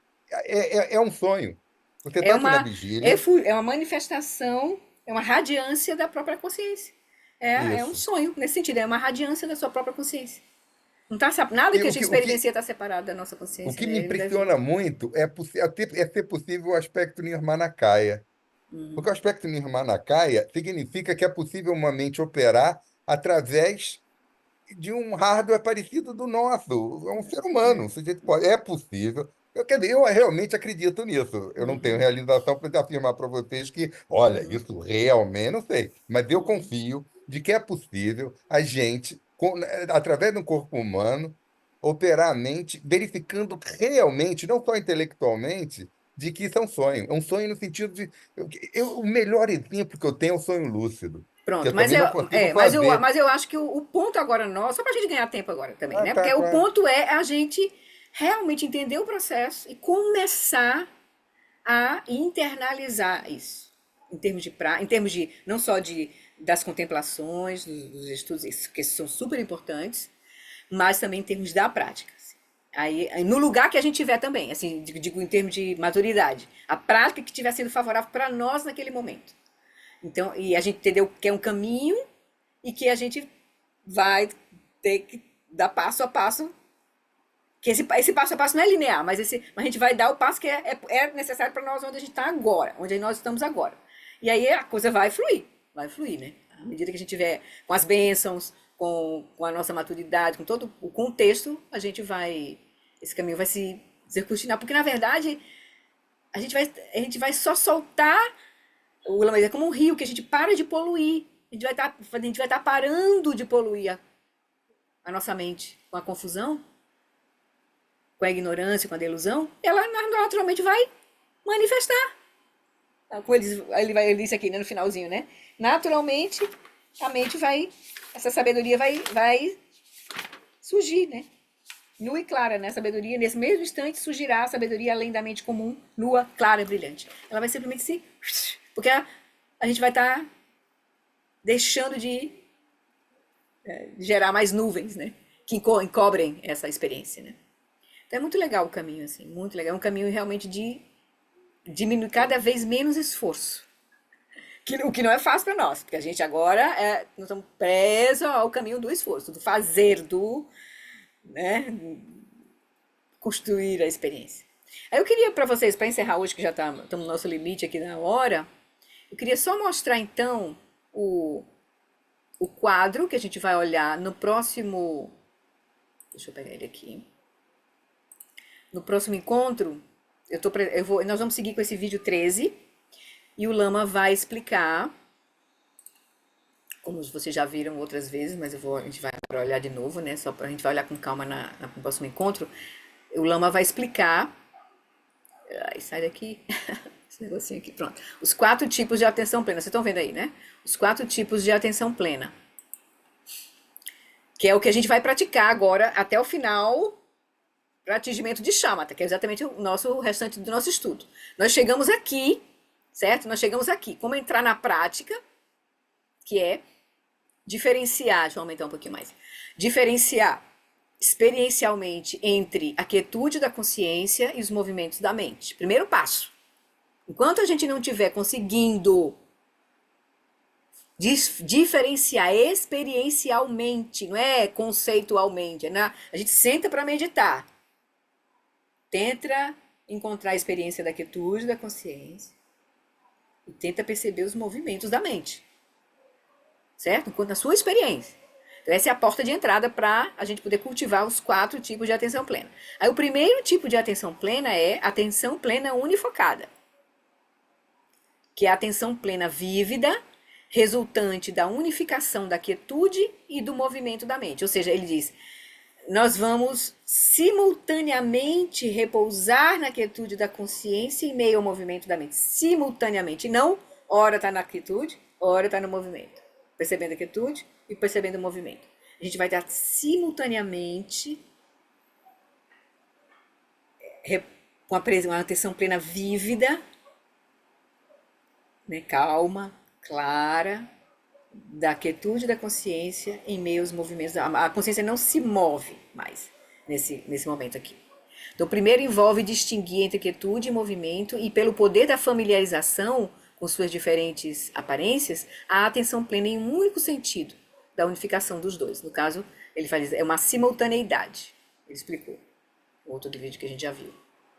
é um sonho. Você É está aqui na uma, vigília, é uma manifestação, é uma radiância da própria consciência. É um isso. sonho, nesse sentido, é uma radiância da sua própria consciência. Não tá, nada E que a o gente que, o que, experiencia está separado da nossa o consciência, que me né? Da impressiona gente. muito é ser possível o aspecto Nirmanakaya. Porque o aspecto Nirmanakaya significa que é possível uma mente operar através de um hardware parecido do nosso. É um ser humano, É. um sujeito pode. É possível. Quer dizer, eu realmente acredito nisso. Eu não tenho Uhum, realização para afirmar para vocês que, olha, uhum, isso realmente, não sei. Mas eu uhum. confio de que é possível a gente, através do corpo humano, operar a mente, verificando realmente, não só intelectualmente, de que isso é um sonho. É um sonho no sentido de. O melhor exemplo que eu tenho é o sonho lúcido, que Pronto, eu também não consigo fazer. mas eu acho que o ponto agora nosso, só para a gente ganhar tempo agora também, Ah, né? tá, Porque o claro. ponto é a gente realmente entender o processo e começar a internalizar isso, em termos de não só das contemplações, dos estudos, que são super importantes, mas também em termos da prática. Assim. Aí, no lugar que a gente tiver também, assim, digo em termos de maturidade, a prática que estiver sendo favorável para nós naquele momento. Então, e a gente entendeu que é um caminho e que a gente vai ter que dar passo a passo. Que esse passo a passo não é linear, mas a gente vai dar o passo que é necessário para nós onde a gente está agora, onde nós estamos agora. E aí a coisa vai fluir, né? À medida que a gente tiver com as bênçãos, com a nossa maturidade, com todo o contexto, esse caminho vai se descortinar, porque na verdade a gente vai só soltar o Lama é como um rio que a gente para de poluir. A gente vai estar parando de poluir a nossa mente com a confusão, com a ignorância, com a delusão. Ela naturalmente vai manifestar. Como ele disse aqui, né, no finalzinho, né? Naturalmente, a mente essa sabedoria vai surgir, né? Nua e clara, né? A sabedoria, nesse mesmo instante, surgirá a sabedoria além da mente comum, nua, clara e brilhante. Ela vai simplesmente se... Porque a gente vai estar deixando de gerar mais nuvens, né? Que encobrem essa experiência, né? Então é muito legal o caminho, assim, muito legal. É um caminho realmente de diminuir cada vez menos esforço. O que não é fácil para nós, porque a gente agora nós estamos presos ao caminho do esforço, do fazer, né, construir a experiência. Aí eu queria para vocês, para encerrar hoje, que já estamos no nosso limite aqui na hora, eu queria só mostrar então o quadro que a gente vai olhar no próximo. Deixa eu pegar ele aqui. No próximo encontro, nós vamos seguir com esse vídeo 13 e o Lama vai explicar, como vocês já viram outras vezes, mas a gente vai olhar de novo, né? A gente vai olhar com calma no próximo encontro. O Lama vai explicar. Ai, sai daqui. Esse negocinho aqui, pronto. Os 4 tipos de atenção plena. Vocês estão vendo aí, né? Os 4 tipos de atenção plena. Que é o que a gente vai praticar agora até o final para atingimento de Shamatha, que é exatamente o restante do nosso estudo. Nós chegamos aqui, certo? Nós chegamos aqui. Como entrar na prática, que é diferenciar, deixa eu aumentar um pouquinho mais, diferenciar experiencialmente entre a quietude da consciência e os movimentos da mente. Primeiro passo. Enquanto a gente não estiver conseguindo diferenciar experiencialmente, não é conceitualmente, né? A gente senta para meditar, tenta encontrar a experiência da quietude da consciência e tenta perceber os movimentos da mente, certo? Enquanto a sua experiência. Então essa é a porta de entrada para a gente poder cultivar os 4 tipos de atenção plena. Aí o primeiro tipo de atenção plena é atenção plena unifocada, que é a atenção plena vívida, resultante da unificação da quietude e do movimento da mente. Ou seja, ele diz, nós vamos simultaneamente repousar na quietude da consciência em meio ao movimento da mente. Simultaneamente, não ora está na quietude, ora está no movimento. Percebendo a quietude e percebendo o movimento. A gente vai estar simultaneamente com uma atenção plena vívida, né, calma, clara, da quietude da consciência em meio aos movimentos. A consciência não se move mais nesse momento aqui. Então, primeiro envolve distinguir entre quietude e movimento e pelo poder da familiarização com suas diferentes aparências, a atenção plena em um único sentido da unificação dos dois. No caso, ele faz é uma simultaneidade. Ele explicou no outro vídeo que a gente já viu.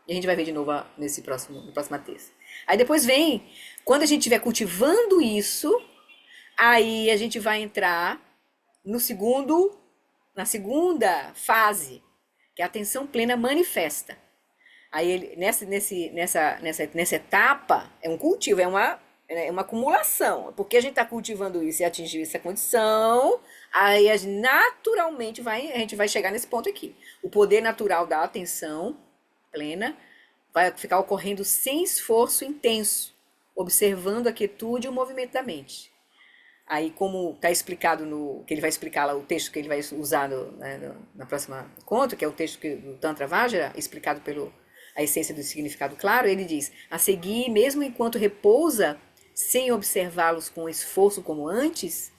E a gente vai ver de novo no próximo terça. Aí depois vem, quando a gente estiver cultivando isso, aí a gente vai entrar na segunda fase, que é a atenção plena manifesta. Aí ele, nessa etapa, é um cultivo, é uma acumulação. Porque a gente está cultivando isso e atingir essa condição, aí naturalmente a gente vai chegar nesse ponto aqui. O poder natural da atenção plena vai ficar ocorrendo sem esforço intenso, observando a quietude e o movimento da mente. Aí, como está explicado que ele vai explicar lá, o texto que ele vai usar na próxima conto, que é o texto do Tantra Vajra, explicado a essência do significado claro, ele diz, a seguir, mesmo enquanto repousa, sem observá-los com esforço como antes,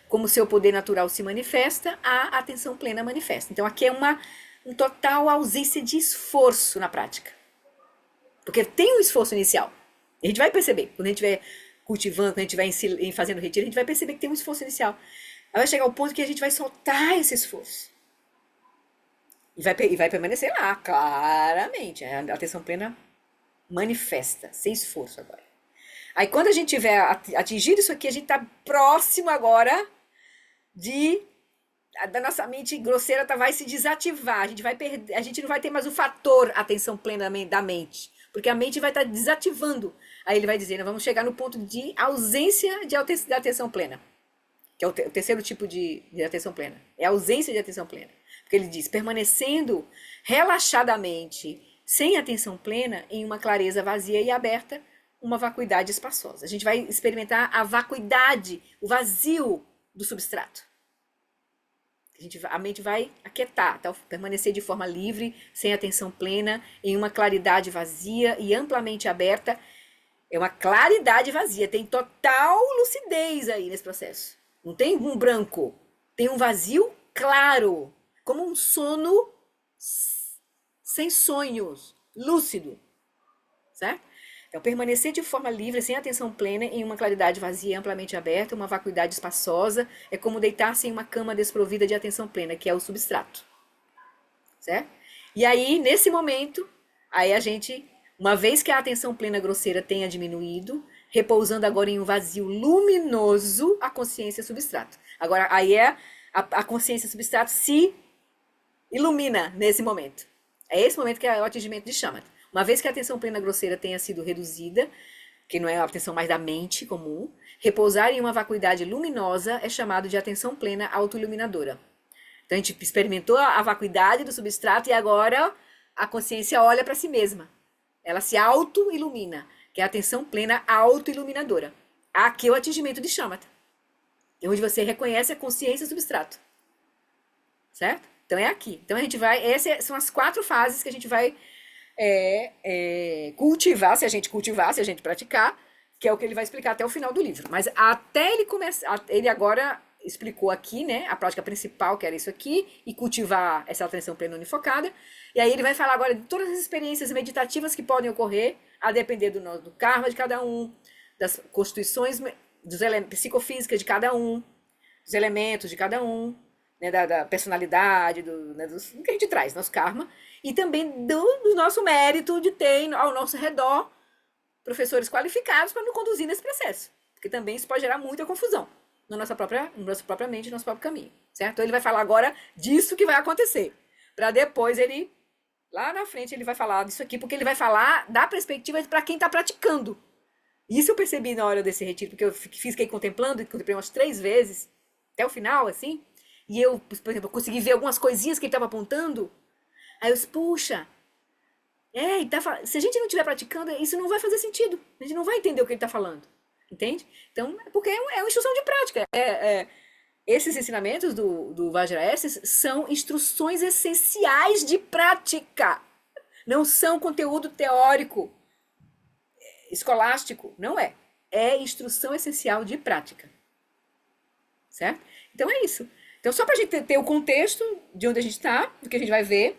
como seu poder natural se manifesta, a atenção plena manifesta. Então, aqui é uma total ausência de esforço na prática. Porque tem um esforço inicial. A gente vai perceber, quando a gente estiver cultivando, quando a gente vai fazendo retiro, a gente vai perceber que tem um esforço inicial. Aí vai chegar ao ponto que a gente vai soltar esse esforço. E vai permanecer lá, claramente. A atenção plena manifesta, sem esforço agora. Aí quando a gente tiver atingido isso aqui, a gente está próximo agora da nossa mente grosseira vai se desativar. A gente não vai ter mais o fator atenção plena da mente. Porque a mente vai estar desativando. Aí ele vai dizer, nós vamos chegar no ponto de ausência de atenção plena. Que é o terceiro tipo de atenção plena. É a ausência de atenção plena. Porque ele diz, permanecendo relaxadamente, sem atenção plena, em uma clareza vazia e aberta, uma vacuidade espaçosa. A gente vai experimentar a vacuidade, o vazio do substrato. A mente vai aquietar, tá? Permanecer de forma livre, sem atenção plena, em uma claridade vazia e amplamente aberta. É uma claridade vazia, tem total lucidez aí nesse processo. Não tem um branco, tem um vazio claro, como um sono sem sonhos, lúcido, certo? Então, permanecer de forma livre, sem atenção plena, em uma claridade vazia, amplamente aberta, uma vacuidade espaçosa, é como deitar-se em uma cama desprovida de atenção plena, que é o substrato, certo? E aí, nesse momento, aí a gente, uma vez que a atenção plena grosseira tenha diminuído, repousando agora em um vazio luminoso, a consciência substrato. Agora, aí a consciência substrato se ilumina nesse momento. É esse momento que é o atingimento de Shamatha. Uma vez que a atenção plena grosseira tenha sido reduzida, que não é a atenção mais da mente comum, repousar em uma vacuidade luminosa é chamado de atenção plena autoiluminadora. Então a gente experimentou a vacuidade do substrato e agora a consciência olha para si mesma. Ela se auto-ilumina, que que é a atenção plena autoiluminadora. Aqui é o atingimento de Shamatha, onde você reconhece a consciência substrato, certo? Então é aqui. Então a gente vai, essas são as 4 fases que a gente vai cultivar, se a gente praticar, que é o que ele vai explicar até o final do livro. Mas até ele começar, ele agora explicou aqui, né, a prática principal, que era isso aqui, e cultivar essa atenção plena unifocada. E aí ele vai falar agora de todas as experiências meditativas que podem ocorrer, a depender do karma de cada um, das constituições psicofísicas de cada um, dos elementos de cada um, né, da personalidade, do que a gente traz, nosso karma, e também do nosso mérito de ter ao nosso redor professores qualificados para nos conduzir nesse processo, porque também isso pode gerar muita confusão na nossa própria mente, no nosso próprio caminho, certo? Então ele vai falar agora disso que vai acontecer, para depois ele, lá na frente, ele vai falar disso aqui, porque ele vai falar da perspectiva para quem está praticando. Isso eu percebi na hora desse retiro, porque eu fiquei contemplando, contemplei umas 3 vezes, até o final, assim, e eu, por exemplo, consegui ver algumas coisinhas que ele estava apontando, aí eu disse, puxa, se a gente não estiver praticando, isso não vai fazer sentido, a gente não vai entender o que ele está falando, entende? Então, porque é uma instrução de prática, esses ensinamentos do Vajrayasis são instruções essenciais de prática, não são conteúdo teórico, escolástico, não é. É instrução essencial de prática. Certo? Então é isso. Então só para a gente ter o contexto de onde a gente está, do que a gente vai ver,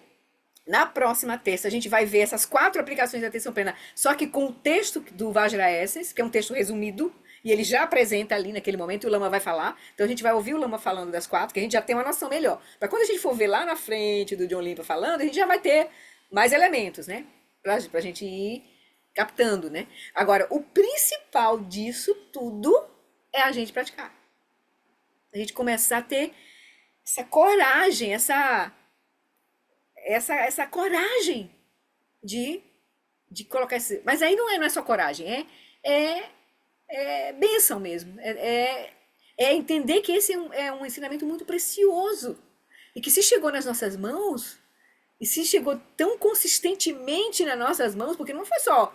na próxima terça a gente vai ver essas 4 aplicações de atenção plena, só que com o texto do Vajrayasis, que é um texto resumido, e ele já apresenta ali naquele momento, e o Lama vai falar, então a gente vai ouvir o Lama falando das 4, que a gente já tem uma noção melhor. Para quando a gente for ver lá na frente do John Limpa falando, a gente já vai ter mais elementos, né? Pra gente ir captando, né? Agora, o principal disso tudo é a gente praticar. A gente começar a ter essa coragem, essa coragem de colocar esse... Mas aí não é só coragem, é bênção mesmo. É entender que esse é um ensinamento muito precioso. E que se chegou nas nossas mãos, e se chegou tão consistentemente nas nossas mãos, porque não foi só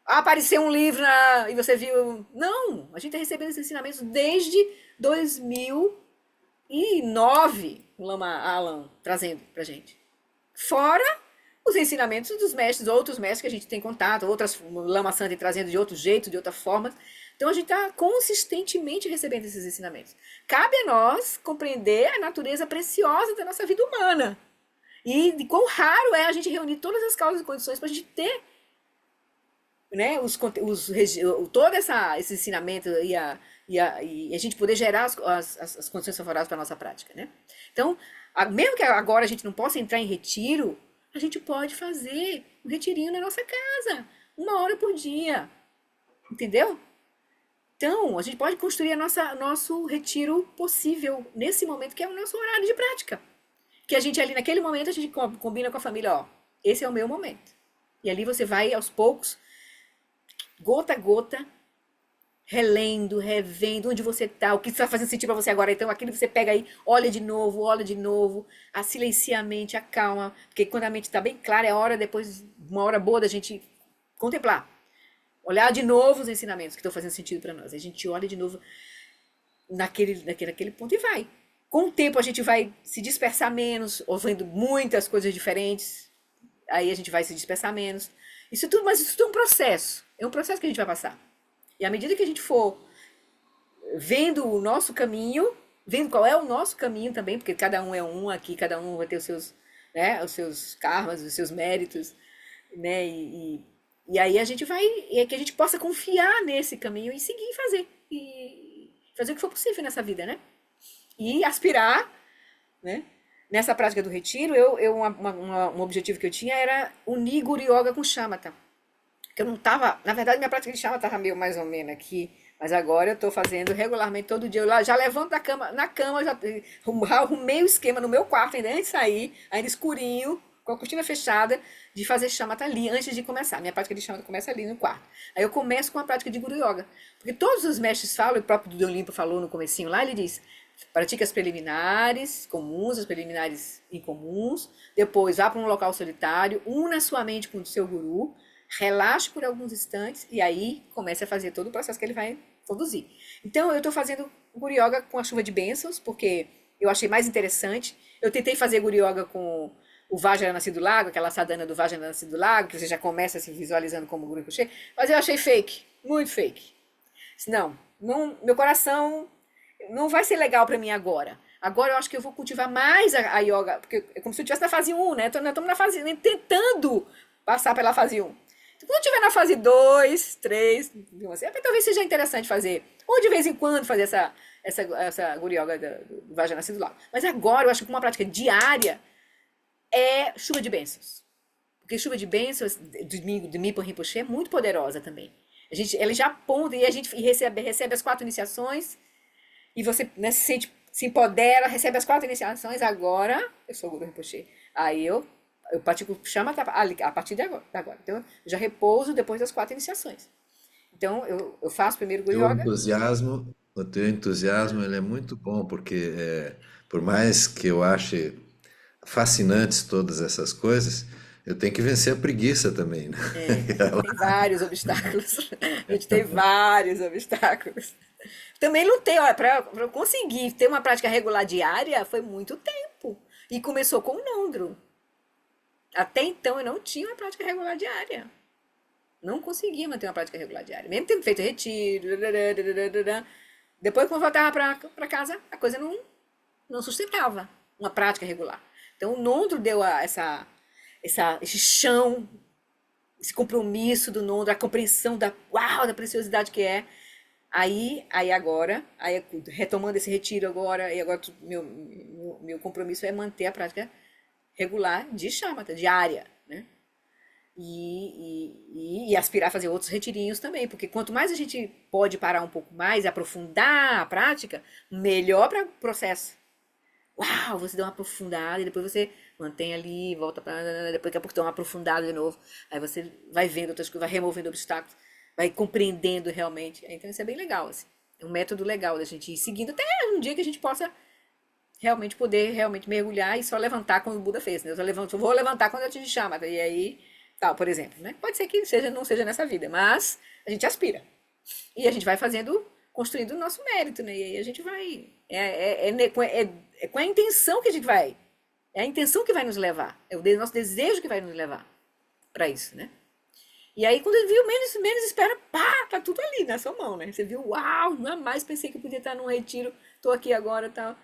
apareceu um livro e você viu... Não, a gente está recebendo esses ensinamentos desde 2009, o Lama Alan trazendo pra gente. Fora os ensinamentos dos mestres, outros mestres que a gente tem contato, outras Lama Santa trazendo de outro jeito, de outra forma. Então a gente está consistentemente recebendo esses ensinamentos. Cabe a nós compreender a natureza preciosa da nossa vida humana. E de quão raro é a gente reunir todas as causas e condições para a gente ter, né, todo esse ensinamento e a gente poder gerar as condições favoráveis para a nossa prática, né? Então, mesmo que agora a gente não possa entrar em retiro, a gente pode fazer um retirinho na nossa casa, 1 hora por dia, entendeu? Então, a gente pode construir nosso retiro possível nesse momento, que é o nosso horário de prática. Que a gente ali, naquele momento, a gente combina com a família, ó, esse é o meu momento. E ali você vai, aos poucos, gota a gota, relendo, revendo onde você está, o que está fazendo sentido para você agora. Então, aquilo que você pega aí, olha de novo, silencia a mente, acalma, porque quando a mente está bem clara, é hora depois, uma hora boa da gente contemplar. Olhar de novo os ensinamentos que estão fazendo sentido para nós. A gente olha de novo naquele ponto e vai. Com o tempo, a gente vai se dispersar menos, ouvindo muitas coisas diferentes, aí a gente vai se dispersar menos. Mas isso tudo é um processo. É um processo que a gente vai passar. E à medida que a gente for vendo o nosso caminho, vendo qual é o nosso caminho também, porque cada um é um aqui, cada um vai ter os seus karmas, os seus méritos, né? E aí a gente vai, que a gente possa confiar nesse caminho e seguir e fazer o que for possível nessa vida, né? E aspirar, né? Nessa prática do retiro, um objetivo que eu tinha era unir Guru Yoga com Shamatha. Que eu não estava... Na verdade, minha prática de Shamatha estava meio mais ou menos aqui, mas agora eu estou fazendo regularmente todo dia. Eu já levanto na cama, já arrumei o esquema no meu quarto, ainda antes de sair, ainda escurinho, com a cortina fechada, de fazer Shamatha ali, antes de começar. Minha prática de Shamatha começa ali no quarto. Aí eu começo com a prática de Guru Yoga. Porque todos os mestres falam, e o próprio Dudu Limpa falou no comecinho lá, ele diz... Pratique as preliminares comuns, as preliminares incomuns. Depois vá para um local solitário, una sua mente com o seu guru, relaxe por alguns instantes e aí comece a fazer todo o processo que ele vai produzir. Então, eu estou fazendo Guru Yoga com a chuva de bênçãos, porque eu achei mais interessante. Eu tentei fazer Guru Yoga com o Vajra Nascido do Lago, aquela sadhana do Vajra Nascido do Lago, que você já começa se visualizando como Guru Rinpoche, mas eu achei fake, muito fake. Não, meu coração não vai ser legal para mim agora. Agora eu acho que eu vou cultivar mais a yoga, porque é como se eu estivesse na fase 1, né? Nós estamos na fase, tentando passar pela fase 1. Então, quando estiver na fase 2, 3, assim, talvez seja interessante fazer, ou de vez em quando fazer essa Guru Yoga do Vajra Nascido do Lago. Mas agora eu acho que uma prática diária é chuva de bênçãos. Porque chuva de bênçãos do Mipo Rinpoche é muito poderosa também. Ele já aponta e a gente recebe as 4 iniciações e você, né, se empodera, recebe as 4 iniciações. Agora eu sou Guru Rinpoche. Aí eu pratico chama a partir de agora. Então eu já repouso depois das 4 iniciações. Então eu faço primeiro Guru Yoga. O teu entusiasmo ele é muito bom, porque por mais que eu ache fascinantes todas essas coisas, eu tenho que vencer a preguiça também, né? Tem vários obstáculos. A gente tem vários obstáculos. Também lutei, olha, para conseguir ter uma prática regular diária foi muito tempo. E começou com o Nondro. Até então eu não tinha uma prática regular diária. Não conseguia manter uma prática regular diária. Mesmo tendo feito retiro. Depois, quando eu voltava para casa, a coisa não sustentava uma prática regular. Então o Nondro deu esse chão, esse compromisso do Nondro, a compreensão da preciosidade que é. Aí agora, retomando esse retiro agora, e agora meu compromisso é manter a prática regular de Shamatha, diária, né? E aspirar a fazer outros retirinhos também, porque quanto mais a gente pode parar um pouco mais, aprofundar a prática, melhor para o processo. Uau, você dá uma aprofundada e depois você mantém ali, volta para. Depois daqui a pouco dá uma aprofundada de novo. Aí você vai vendo outras coisas, vai removendo obstáculos, vai compreendendo realmente. Então isso é bem legal, assim. É um método legal da gente ir seguindo até um dia que a gente possa realmente poder mergulhar e só levantar como o Buda fez, né? Eu vou levantar quando eu te chama, e aí, tal, por exemplo, né? Pode ser que não seja nessa vida, mas a gente aspira. E a gente vai construindo o nosso mérito, né? E aí a gente vai. É com a intenção que a gente vai. É a intenção que vai nos levar. É o nosso desejo que vai nos levar para isso, né? E aí, quando viu, menos espera, pá, tá tudo ali na sua mão, né? Você viu, uau, jamais pensei que eu podia estar num retiro, tô aqui agora e tal.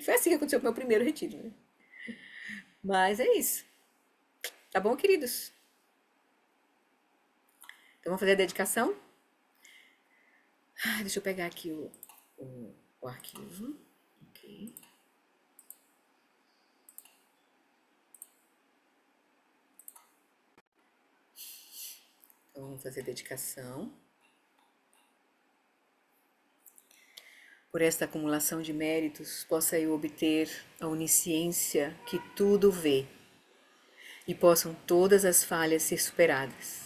Foi assim que aconteceu com o meu primeiro retiro, né? Mas é isso. Tá bom, queridos? Então, vamos fazer a dedicação? Deixa eu pegar aqui o arquivo. Ok. Então, vamos fazer a dedicação. Por esta acumulação de méritos, possa eu obter a onisciência que tudo vê e possam todas as falhas ser superadas.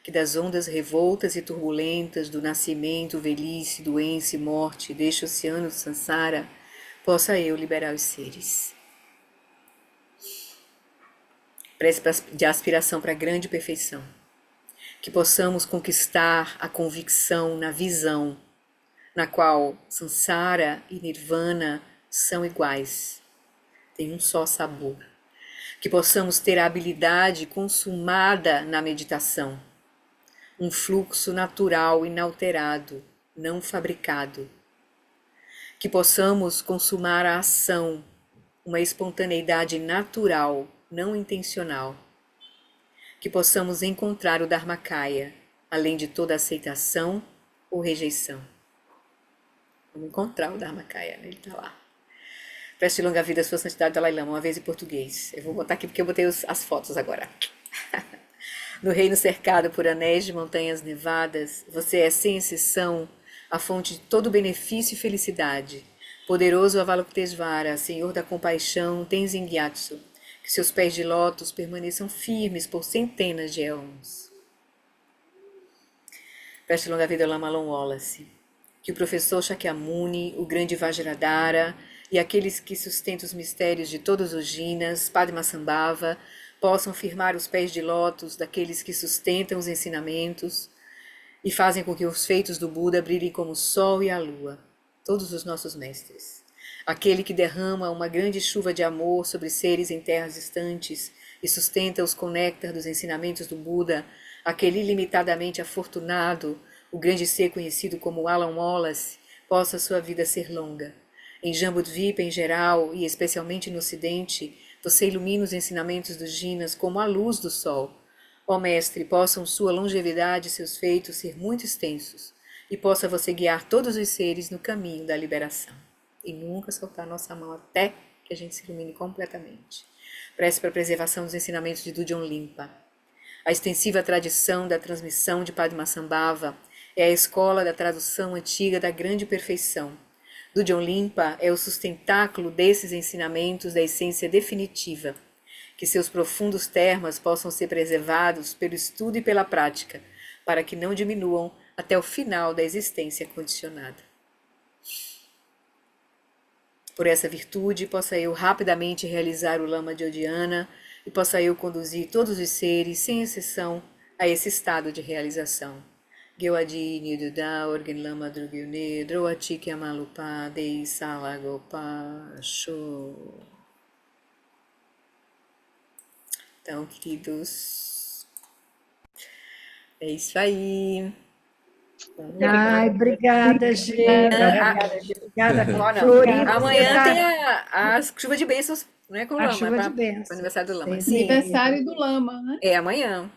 Que das ondas revoltas e turbulentas do nascimento, velhice, doença e morte deste oceano Sansara, possa eu liberar os seres. Prece de aspiração para a grande perfeição. Que possamos conquistar a convicção na visão, na qual Sansara e Nirvana são iguais, têm um só sabor. Que possamos ter a habilidade consumada na meditação, um fluxo natural, inalterado, não fabricado. Que possamos consumar a ação, uma espontaneidade natural, não intencional. Que possamos encontrar o Dharmakaya, além de toda aceitação ou rejeição. Vamos encontrar o Dharmakaya, né? Ele está lá. Preste longa vida a sua santidade Dalai Lama, uma vez em português. Eu vou botar aqui porque eu botei as fotos agora. No reino cercado por anéis de montanhas nevadas, você é sem exceção a fonte de todo benefício e felicidade. Poderoso Avalokitesvara, Senhor da compaixão, Tenzin Gyatso, que seus pés de lótus permaneçam firmes por centenas de éons. Preste longa vida ao Lama Long Wallace. Que o professor Shakyamuni, o grande Vajradhara e aqueles que sustentam os mistérios de todos os jinas, Padmasambhava, possam firmar os pés de lótus daqueles que sustentam os ensinamentos e fazem com que os feitos do Buda brilhem como o sol e a lua, todos os nossos mestres. Aquele que derrama uma grande chuva de amor sobre seres em terras distantes e sustenta-os com néctar dos ensinamentos do Buda, aquele ilimitadamente afortunado, o grande ser conhecido como Alan Wallace, possa sua vida ser longa. Em Jambudvipa em geral, e especialmente no Ocidente, você ilumina os ensinamentos dos Jinas como a luz do sol. Ó Mestre, possam sua longevidade e seus feitos ser muito extensos, e possa você guiar todos os seres no caminho da liberação. E nunca soltar nossa mão até que a gente se ilumine completamente. Prece para a preservação dos ensinamentos de Dudjom Limpa. A extensiva tradição da transmissão de Padmasambhava é a escola da tradução antiga da grande perfeição. Dudjom Limpa é o sustentáculo desses ensinamentos da essência definitiva. Que seus profundos termas possam ser preservados pelo estudo e pela prática, para que não diminuam até o final da existência condicionada. Por essa virtude, possa eu rapidamente realizar o Lama de Odiana e possa eu conduzir todos os seres, sem exceção, a esse estado de realização. Gyawadi Niduda Organ Lama Drugyune Droati Amalupa Dei Salagopa Show. Então, queridos, é isso aí. Ai, obrigada, gente. Obrigada, Florida. Amanhã tem a chuva de bênçãos, não é com o A Lama, chuva é de bênçãos. o aniversário do Lama. Sim. Aniversário do Lama, né? É amanhã.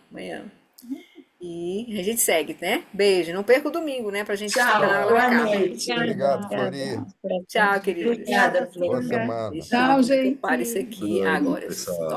E a gente segue, né? Beijo. Não perca o domingo, né? Pra gente Tchau. boa noite. Obrigado, Flori. Tchau, queridos. Obrigada, Boa semana. Tchau, gente. Para isso aqui Boa noite, agora. pessoal.